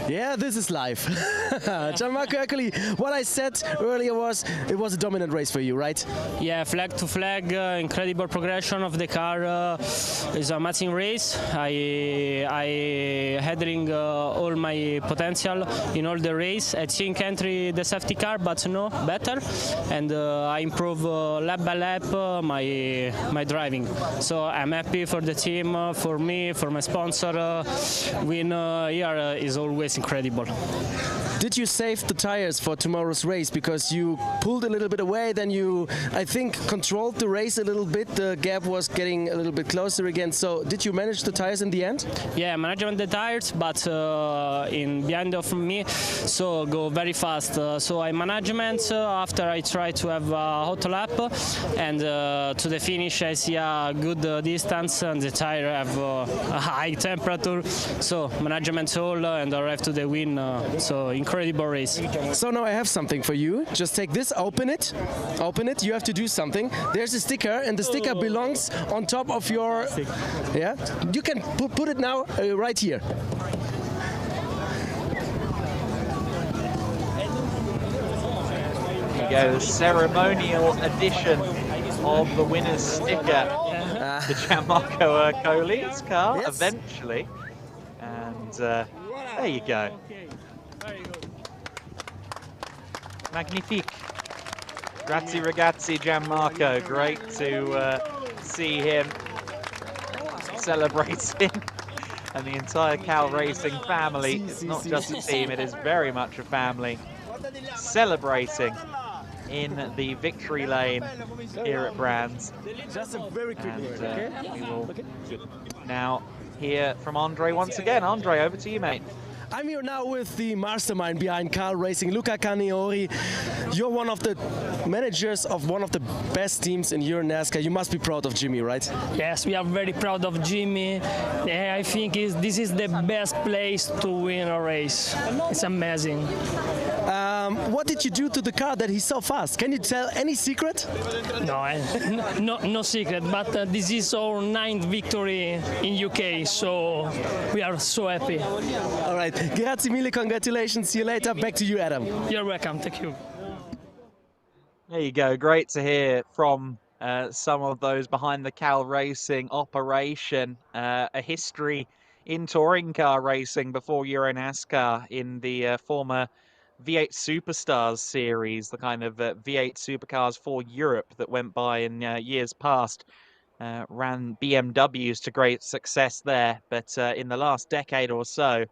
Yeah, this is live. Gianmarco Ercoli, what I said earlier was it was a dominant race for you, right? Yeah, flag to flag, incredible progression of the car. It's an amazing race. I handling all my potential in all the race. I think entry the safety car, but no, better. And I improve lap by lap my driving. So I'm happy for the team, for me, for my sponsor. Win here is always incredible. Did you save the tires for tomorrow's race? Because you pulled a little bit away, then you, I think, controlled the race a little bit. The gap was getting a little bit closer again. So did you manage the tires in the end? Yeah, management the tires, but in behind of me, so go very fast. So I management after I try to have a hot lap, and to the finish I see a good distance, and the tire have a high temperature. So management all and arrive to the win. So incredible race. So now I have something for you. Just take this, open it. You have to do something. There's a sticker, and the sticker belongs on top of your. Yeah, you can put it now right here. There you go, the ceremonial edition of the winner's sticker to Gianmarco Ercoli's car, yes. Eventually. And there you go. Magnifique. Grazie ragazzi, Gianmarco. Great to see him celebrating. And the entire Cal Racing family, it's not just a team, it is very much a family, celebrating in the victory lane here at Brands. And we will now hear from Andre once again. Andre, over to you, mate. I'm here now with the mastermind behind Cal Racing, Luca Caniori. You're one of the managers of one of the best teams in EuroNASCAR. You must be proud of Jimmy, right? Yes, we are very proud of Jimmy. I think this is the best place to win a race. It's amazing. What did you do to the car that he's so fast? Can you tell any secret? No secret, but this is our 9th victory in UK, so we are so happy. All right, grazie mille, congratulations. See you later. Back to you, Adam. You're welcome, thank you. There you go. Great to hear from some of those behind the Cal Racing operation. A history in touring car racing before EuroNASCAR in the former V8 Superstars series, the kind of V8 supercars for Europe that went by in years past. Ran BMWs to great success there, but in the last decade or so,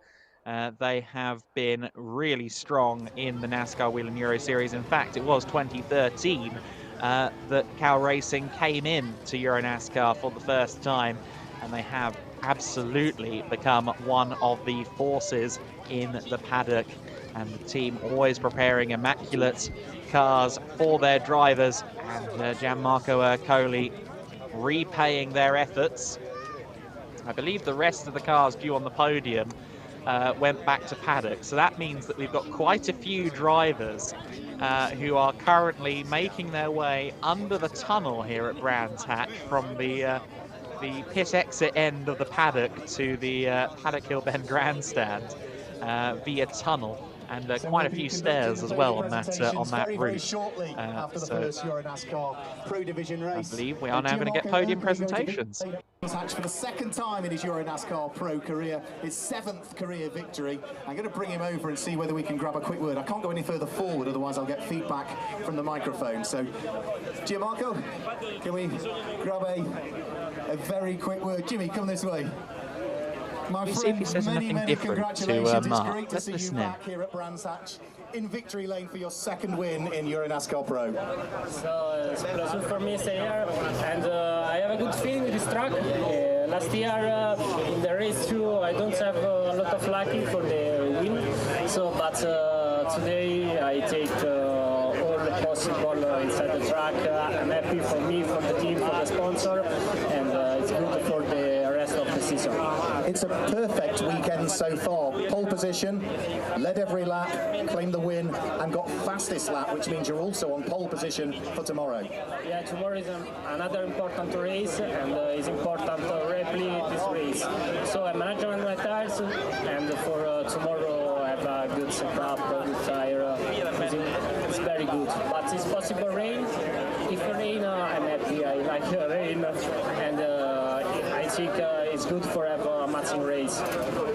they have been really strong in the NASCAR Whelen Euro Series. In fact, it was 2013 that Cal Racing came in to EuroNASCAR for the first time, and they have absolutely become one of the forces in the paddock. And the team always preparing immaculate cars for their drivers, and Gianmarco Ercoli repaying their efforts. I believe the rest of the cars due on the podium went back to paddock, so that means that we've got quite a few drivers who are currently making their way under the tunnel here at Brands Hatch from the pit exit end of the paddock to the Paddock Hill Bend grandstand via tunnel. And quite a few stairs as well on that route. So I believe we are now going to get podium presentations. For the second time in his EuroNASCAR Pro career, his 7th career victory. I'm going to bring him over and see whether we can grab a quick word. I can't go any further forward, otherwise I'll get feedback from the microphone. So, Gianmarco, can we grab a very quick word? Jimmy, come this way. My friend, see if he says anything different to Mark. Let's listen in. Back here at Brands Hatch in victory lane for your 2nd win in EuroNASCAR Pro. So it's a pleasure for me to stay here, and I have a good feeling with this track. Last year in the race 2, I don't have a lot of lucky for the win. So, but today I take all the possible inside the track. I'm happy for me, for the team, for the sponsor, and it's good for the rest of the season. It's a perfect weekend so far. Pole position, led every lap, claimed the win, and got fastest lap, which means you're also on pole position for tomorrow. Yeah, tomorrow is another important race, and it's important to replay this race. So I manage on my tires, and for tomorrow I have a good setup, a good tire. It's very good, but it's possible rain. If rain, I'm happy. I like rain, and I think it's good for have a matching race.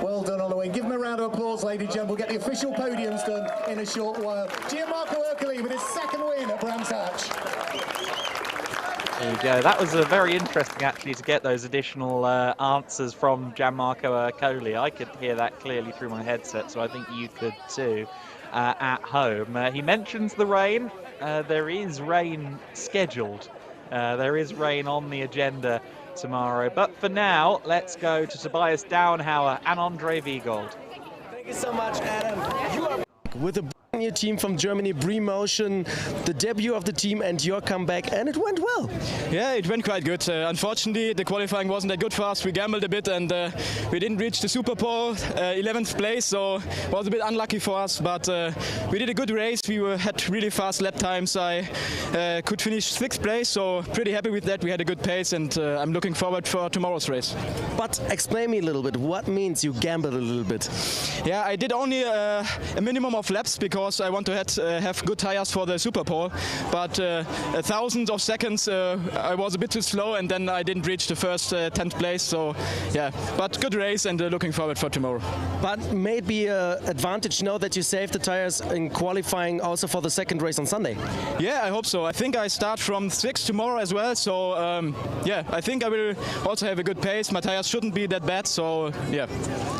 Well done on the win. Give him a round of applause, ladies and gentlemen. We'll get the official podiums done in a short while. Gianmarco Ercoli with his 2nd win at Brands Hatch. There you go. That was very interesting, actually, to get those additional answers from Gianmarco Ercoli. I could hear that clearly through my headset, so I think you could too at home. He mentions the rain. There is rain scheduled. There is rain on the agenda tomorrow. But for now, let's go to Tobias Downhauer and Andre Wiegold. Thank you so much, Adam. You are with a brand new team from Germany, Motion, the debut of the team and your comeback, and it went well. Yeah, it went quite good. Unfortunately, the qualifying wasn't that good for us. We gambled a bit and we didn't reach the Super Bowl, 11th place, so it was a bit unlucky for us, but we did a good race. We had really fast lap times. I could finish 6th place, so pretty happy with that. We had a good pace, and I'm looking forward for tomorrow's race. But explain me a little bit, what means you gambled a little bit? Yeah, I did only a minimum of laps because course, I want to have good tires for the Super Bowl, but a thousand of seconds I was a bit too slow, and then I didn't reach the first 10th place. So yeah, but good race, and looking forward for tomorrow. But maybe an advantage now that you saved the tires in qualifying also for the second race on Sunday. Yeah, I hope so. I think I start from 6 tomorrow as well, so yeah, I think I will also have a good pace. My tires shouldn't be that bad, so yeah,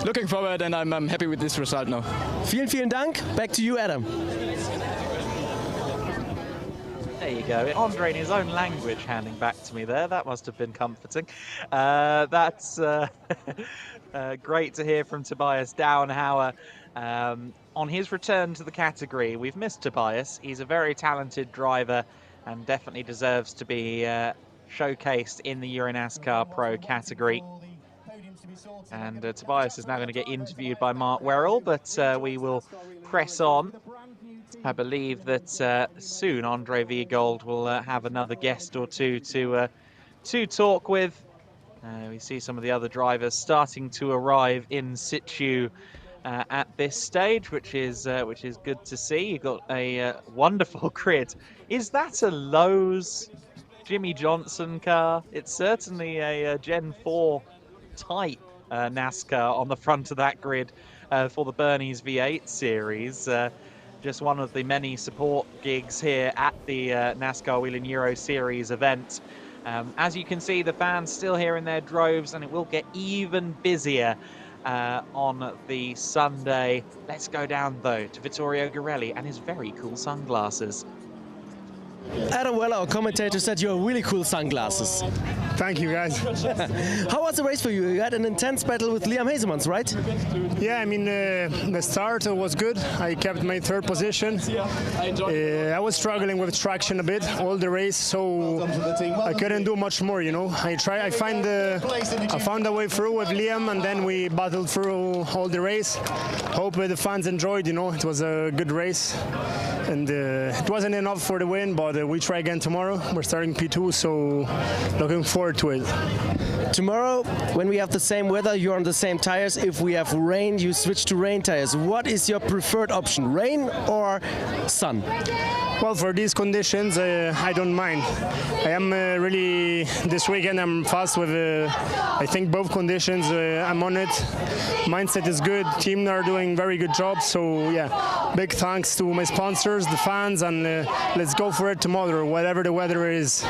looking forward, and I'm happy with this result now. Vielen Dank. Back to you, Adam. There you go. Andre in his own language handing back to me there. That must have been comforting. That's great to hear from Tobias Downhauer. On his return to the category, we've missed Tobias. He's a very talented driver and definitely deserves to be showcased in the EuroNASCAR Pro category. And Tobias is now going to get interviewed by Mark Werrell, but we will press on. I believe that soon Andre Viergold will have another guest or two to talk with. We see some of the other drivers starting to arrive in situ at this stage, which is good to see. You've got a wonderful grid. Is that a Lowe's Jimmy Johnson car? It's certainly a Gen 4 type NASCAR on the front of that grid for the Bernie's V8 series. Just one of the many support gigs here at the NASCAR Whelen Euro Series event. As you can see, the fans still here in their droves, and it will get even busier on the Sunday. Let's go down, though, to Vittorio Garelli and his very cool sunglasses. Adam Weller, our commentator, said you have really cool sunglasses. Thank you, guys. How was the race for you? You had an intense battle with Liam Hazelmans, right? Yeah, I mean, the start was good. I kept my third position. I was struggling with traction a bit all the race, so I couldn't do much more, you know. I found a way through with Liam, and then we battled through all the race. Hope the fans enjoyed, you know. It was a good race. And it wasn't enough for the win, but we try again tomorrow. We're starting P2, so looking forward to it. Tomorrow, when we have the same weather, you're on the same tires. If we have rain, you switch to rain tires. What is your preferred option, rain or sun? Well, for these conditions, I don't mind. I am really, this weekend I'm fast with, I think, both conditions. I'm on it. Mindset is good. Team are doing very good job. So yeah, big thanks to my sponsors, the fans, and let's go for it tomorrow, whatever the weather is.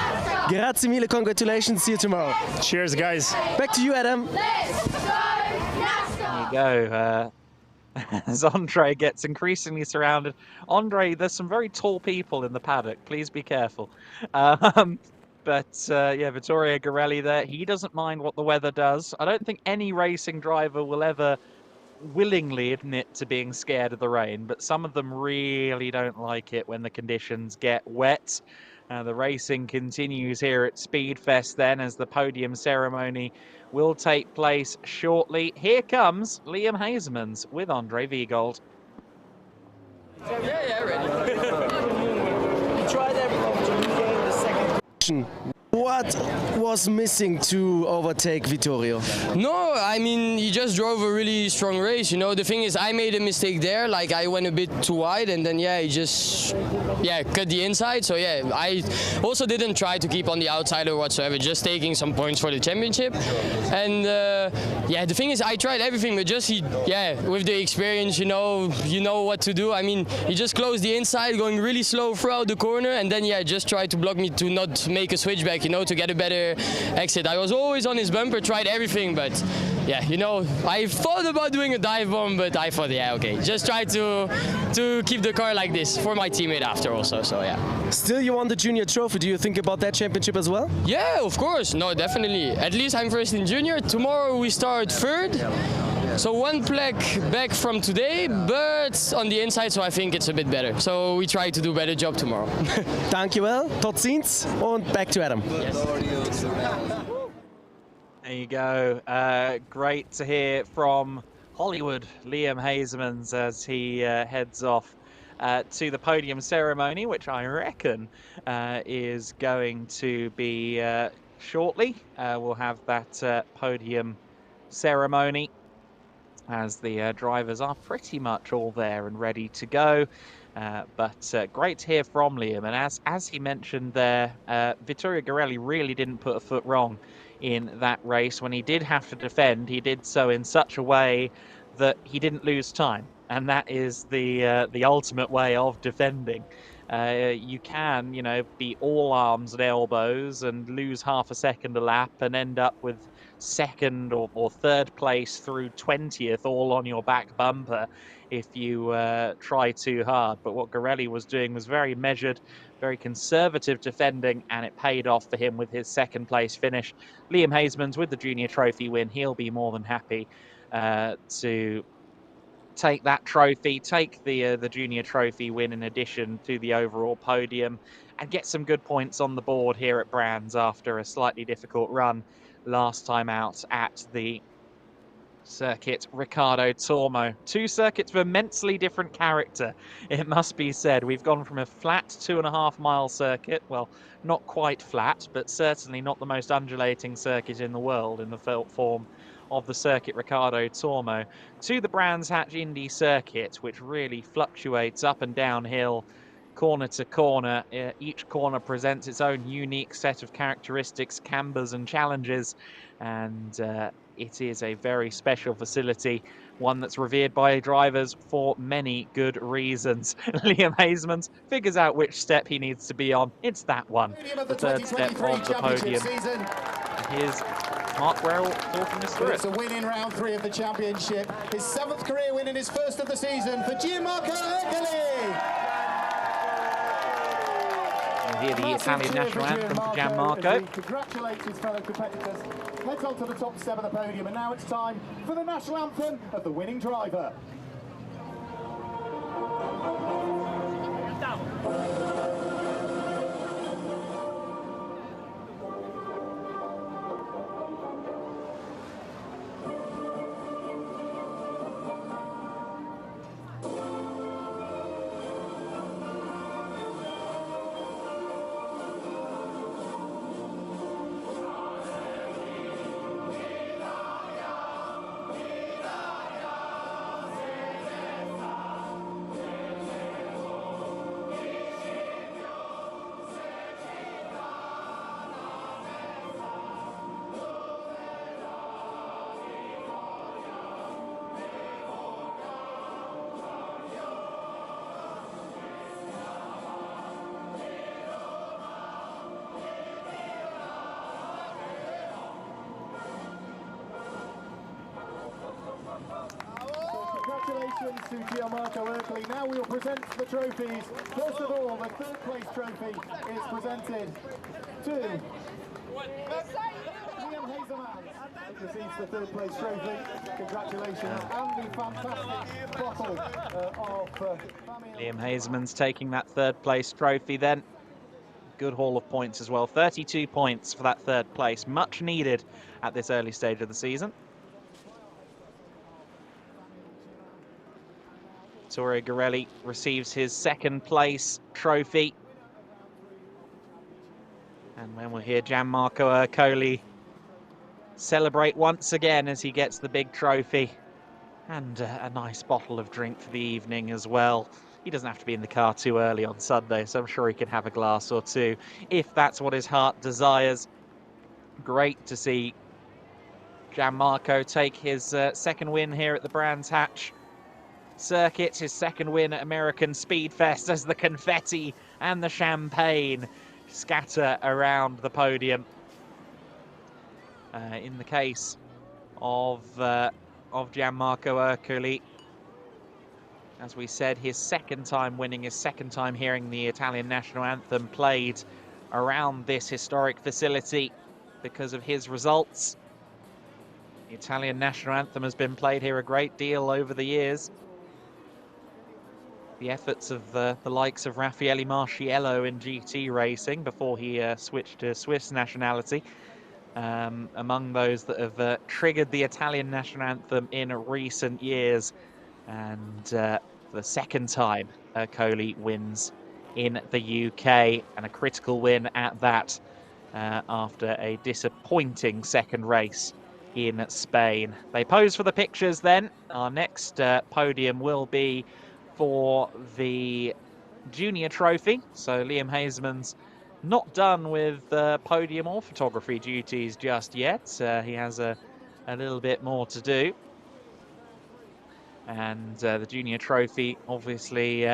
Grazie mille, congratulations, see you tomorrow. Cheers, guys. Back to you, Adam. There you go. As Andre gets increasingly surrounded. Andre, there's some very tall people in the paddock. Please be careful. But yeah, Vittorio Garelli there. He doesn't mind what the weather does. I don't think any racing driver will ever willingly admit to being scared of the rain, but some of them really don't like it when the conditions get wet. The racing continues here at Speedfest then, as the podium ceremony will take place shortly. Here comes Liam Hazelmans with Andre Viergold. Yeah, ready. You tried everything to regain the second. What was missing to overtake Vittorio? No, I mean, he just drove a really strong race. You know, the thing is, I made a mistake there. Like, I went a bit too wide, and then, yeah, he just, cut the inside. So, yeah, I also didn't try to keep on the outside or whatsoever, just taking some points for the championship. And, the thing is, I tried everything, but just, with the experience, you know what to do. I mean, he just closed the inside, going really slow throughout the corner, and then, just tried to block me to not make a switchback, to get a better exit. I was always on his bumper, tried everything, but I thought about doing a dive bomb, but I thought, just try to keep the car like this for my teammate after also, so yeah. Still, you won the junior trophy. Do you think about that championship as well? Yeah, of course. No, definitely. At least I'm first in junior. Tomorrow we start third. So one plaque back from today, but on the inside, so I think it's a bit better. So we try to do a better job tomorrow. Dankjewel, tot ziens, and back to Adam. Yes. There you go. Great to hear from Hollywood, Liam Hazelmans, as he heads off to the podium ceremony, which I reckon is going to be shortly. We'll have that podium ceremony. as the drivers are pretty much all there and ready to go. But great to hear from Liam. And as he mentioned there, Vittorio Garelli really didn't put a foot wrong in that race. When he did have to defend, he did so in such a way that he didn't lose time. And that is the ultimate way of defending. You can, you know, be all arms and elbows and lose half a second a lap and end up with second or third place through 20th all on your back bumper if you try too hard. But what Garelli was doing was very measured, very conservative defending, and it paid off for him with his second place finish. Liam Hasemans with the junior trophy win. He'll be more than happy to take that trophy, take the junior trophy win in addition to the overall podium, and get some good points on the board here at Brands after a slightly difficult run last time out at the circuit Riccardo Tormo. Two circuits of immensely different character, it must be said. We've gone from a flat 2.5 mile circuit, well, not quite flat, but certainly not the most undulating circuit in the world in the form of the circuit Riccardo Tormo, to the Brands Hatch Indy circuit, which really fluctuates up and downhill, corner to corner. Each corner presents its own unique set of characteristics, cambers and challenges, and it is a very special facility, one that's revered by drivers for many good reasons. Liam Hasemans figures out which step he needs to be on. It's that one, the third step of the podium. Here's Mark Werrell talking us through it. It's a win in round 3 of the championship. His 7th career win and his first of the season for Gianmarco Ercoli. We'll hear the Italian national anthem for Gianmarco. Congratulates his fellow competitors. Heads on to the top step of the podium, and now it's time for the national anthem of the winning driver. Congratulations to Gianmarco Ercoli. Now we will present the trophies. First of all, the third place trophy is presented to Liam Hasemans. He receives the third place trophy. Congratulations. And the fantastic bottle of Liam Hasemans taking that third place trophy then. Good haul of points as well. 32 points for that third place. Much needed at this early stage of the season. Vittorio Garelli receives his second place trophy. And then we'll hear Gianmarco Ercoli celebrate once again as he gets the big trophy. And a nice bottle of drink for the evening as well. He doesn't have to be in the car too early on Sunday, so I'm sure he can have a glass or two if that's what his heart desires. Great to see Gianmarco take his second win here at the Brands Hatch circuit, his second win at American Speed Fest, as the confetti and the champagne scatter around the podium. In the case of Gianmarco Ercoli, as we said, his second time winning, his second time hearing the Italian national anthem played around this historic facility because of his results. The Italian national anthem has been played here a great deal over the years. The efforts of the likes of Raffaele Marciello in GT racing before he switched to Swiss nationality, among those that have triggered the Italian national anthem in recent years. And for the second time, Ercoli wins in the UK, and a critical win at that, after a disappointing second race in Spain. They pose for the pictures then. Our next podium will be for the junior trophy. So Liam Hazeman's not done with podium or photography duties just yet. He has a little bit more to do. And the junior trophy, obviously,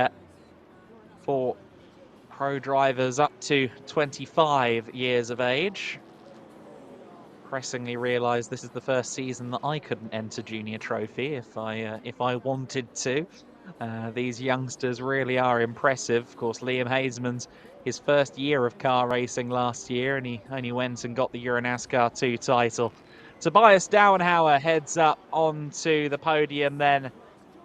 for pro drivers up to 25 years of age. Pressingly realised this is the first season that I couldn't enter junior trophy if I wanted to. These youngsters really are impressive. Of course, Liam Hazeman's his first year of car racing last year, and he only went and got the EuroNASCAR 2 title. Tobias Dauenhauer heads up onto the podium then.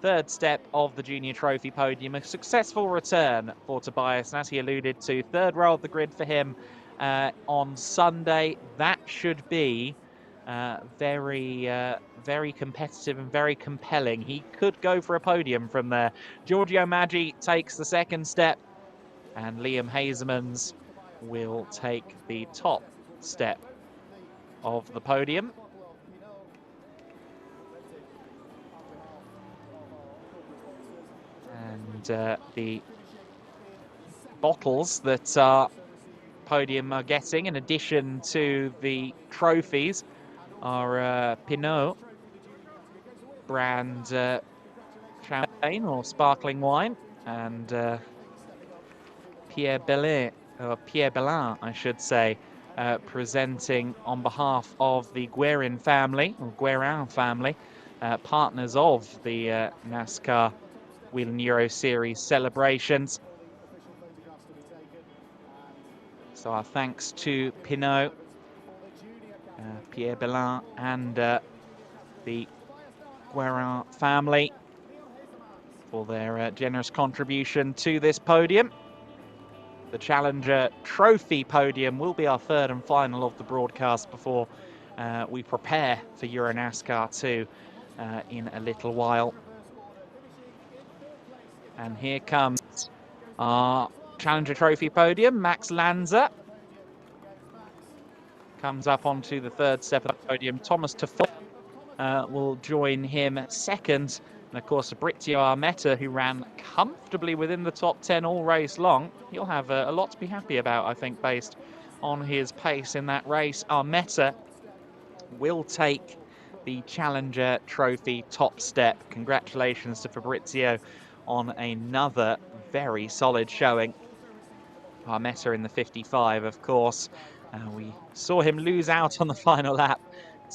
Third step of the junior trophy podium. A successful return for Tobias, and as he alluded to, third row of the grid for him on Sunday. That should be very competitive and very compelling. He could go for a podium from there. Giorgio Maggi takes the second step, and Liam Hazeman's will take the top step of the podium. And the bottles that our podium are getting, in addition to the trophies, are Pinot brand champagne or sparkling wine, and Pierre Belin, I should say, presenting on behalf of the Guerin family, partners of the NASCAR Whelen Euro Series celebrations. So our thanks to Pinot, Pierre Belin, and the Guerin family for their generous contribution to this podium. The Challenger Trophy podium will be our third and final of the broadcast before we prepare for EuroNASCAR 2 in a little while. And here comes our Challenger Trophy podium. Max Lanza comes up onto the third step of the podium. Thomas Toffoli will join him second. And of course, Fabrizio Armetta, who ran comfortably within the top 10 all race long. He'll have a lot to be happy about, I think, based on his pace in that race. Armetta will take the Challenger Trophy top step. Congratulations to Fabrizio on another very solid showing. Armetta in the 55, of course. We saw him lose out on the final lap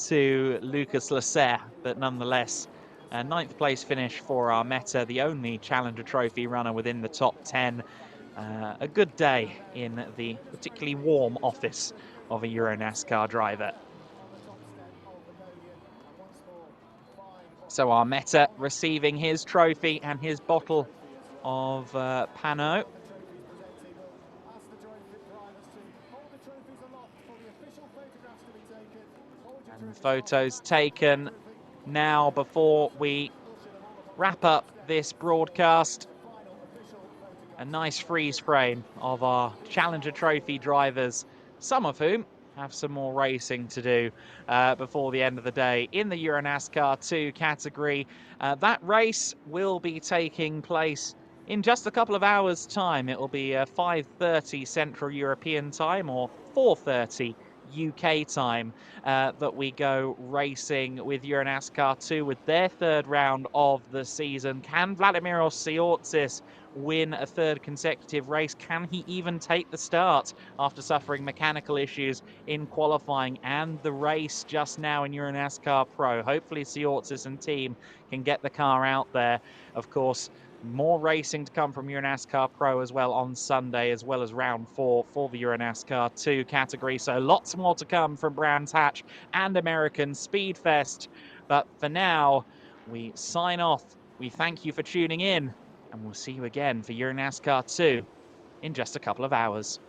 to Lucas Lasser, but nonetheless, a ninth place finish for Armetta, the only Challenger Trophy runner within the top 10. A good day in the particularly warm office of a EuroNASCAR driver. So Armetta receiving his trophy and his bottle of Pano. And photos taken now before we wrap up this broadcast. A nice freeze frame of our Challenger Trophy drivers, some of whom have some more racing to do before the end of the day in the EuroNASCAR 2 category. That race will be taking place in just a couple of hours' time. It will be 5:30 Central European time or 4:30 UK time that we go racing with EuroNASCAR 2 with their third round of the season. Can Vladimiros Tsiotsis win a third consecutive race? Can he even take the start after suffering mechanical issues in qualifying and the race just now in EuroNASCAR Pro? Hopefully Tsiotsis and team can get the car out there. Of course, more racing to come from EuroNASCAR Pro as well on Sunday, as well as round 4 for the EuroNASCAR 2 category. So lots more to come from Brands Hatch and American Speedfest. But for now, we sign off. We thank you for tuning in, and we'll see you again for EuroNASCAR 2 in just a couple of hours.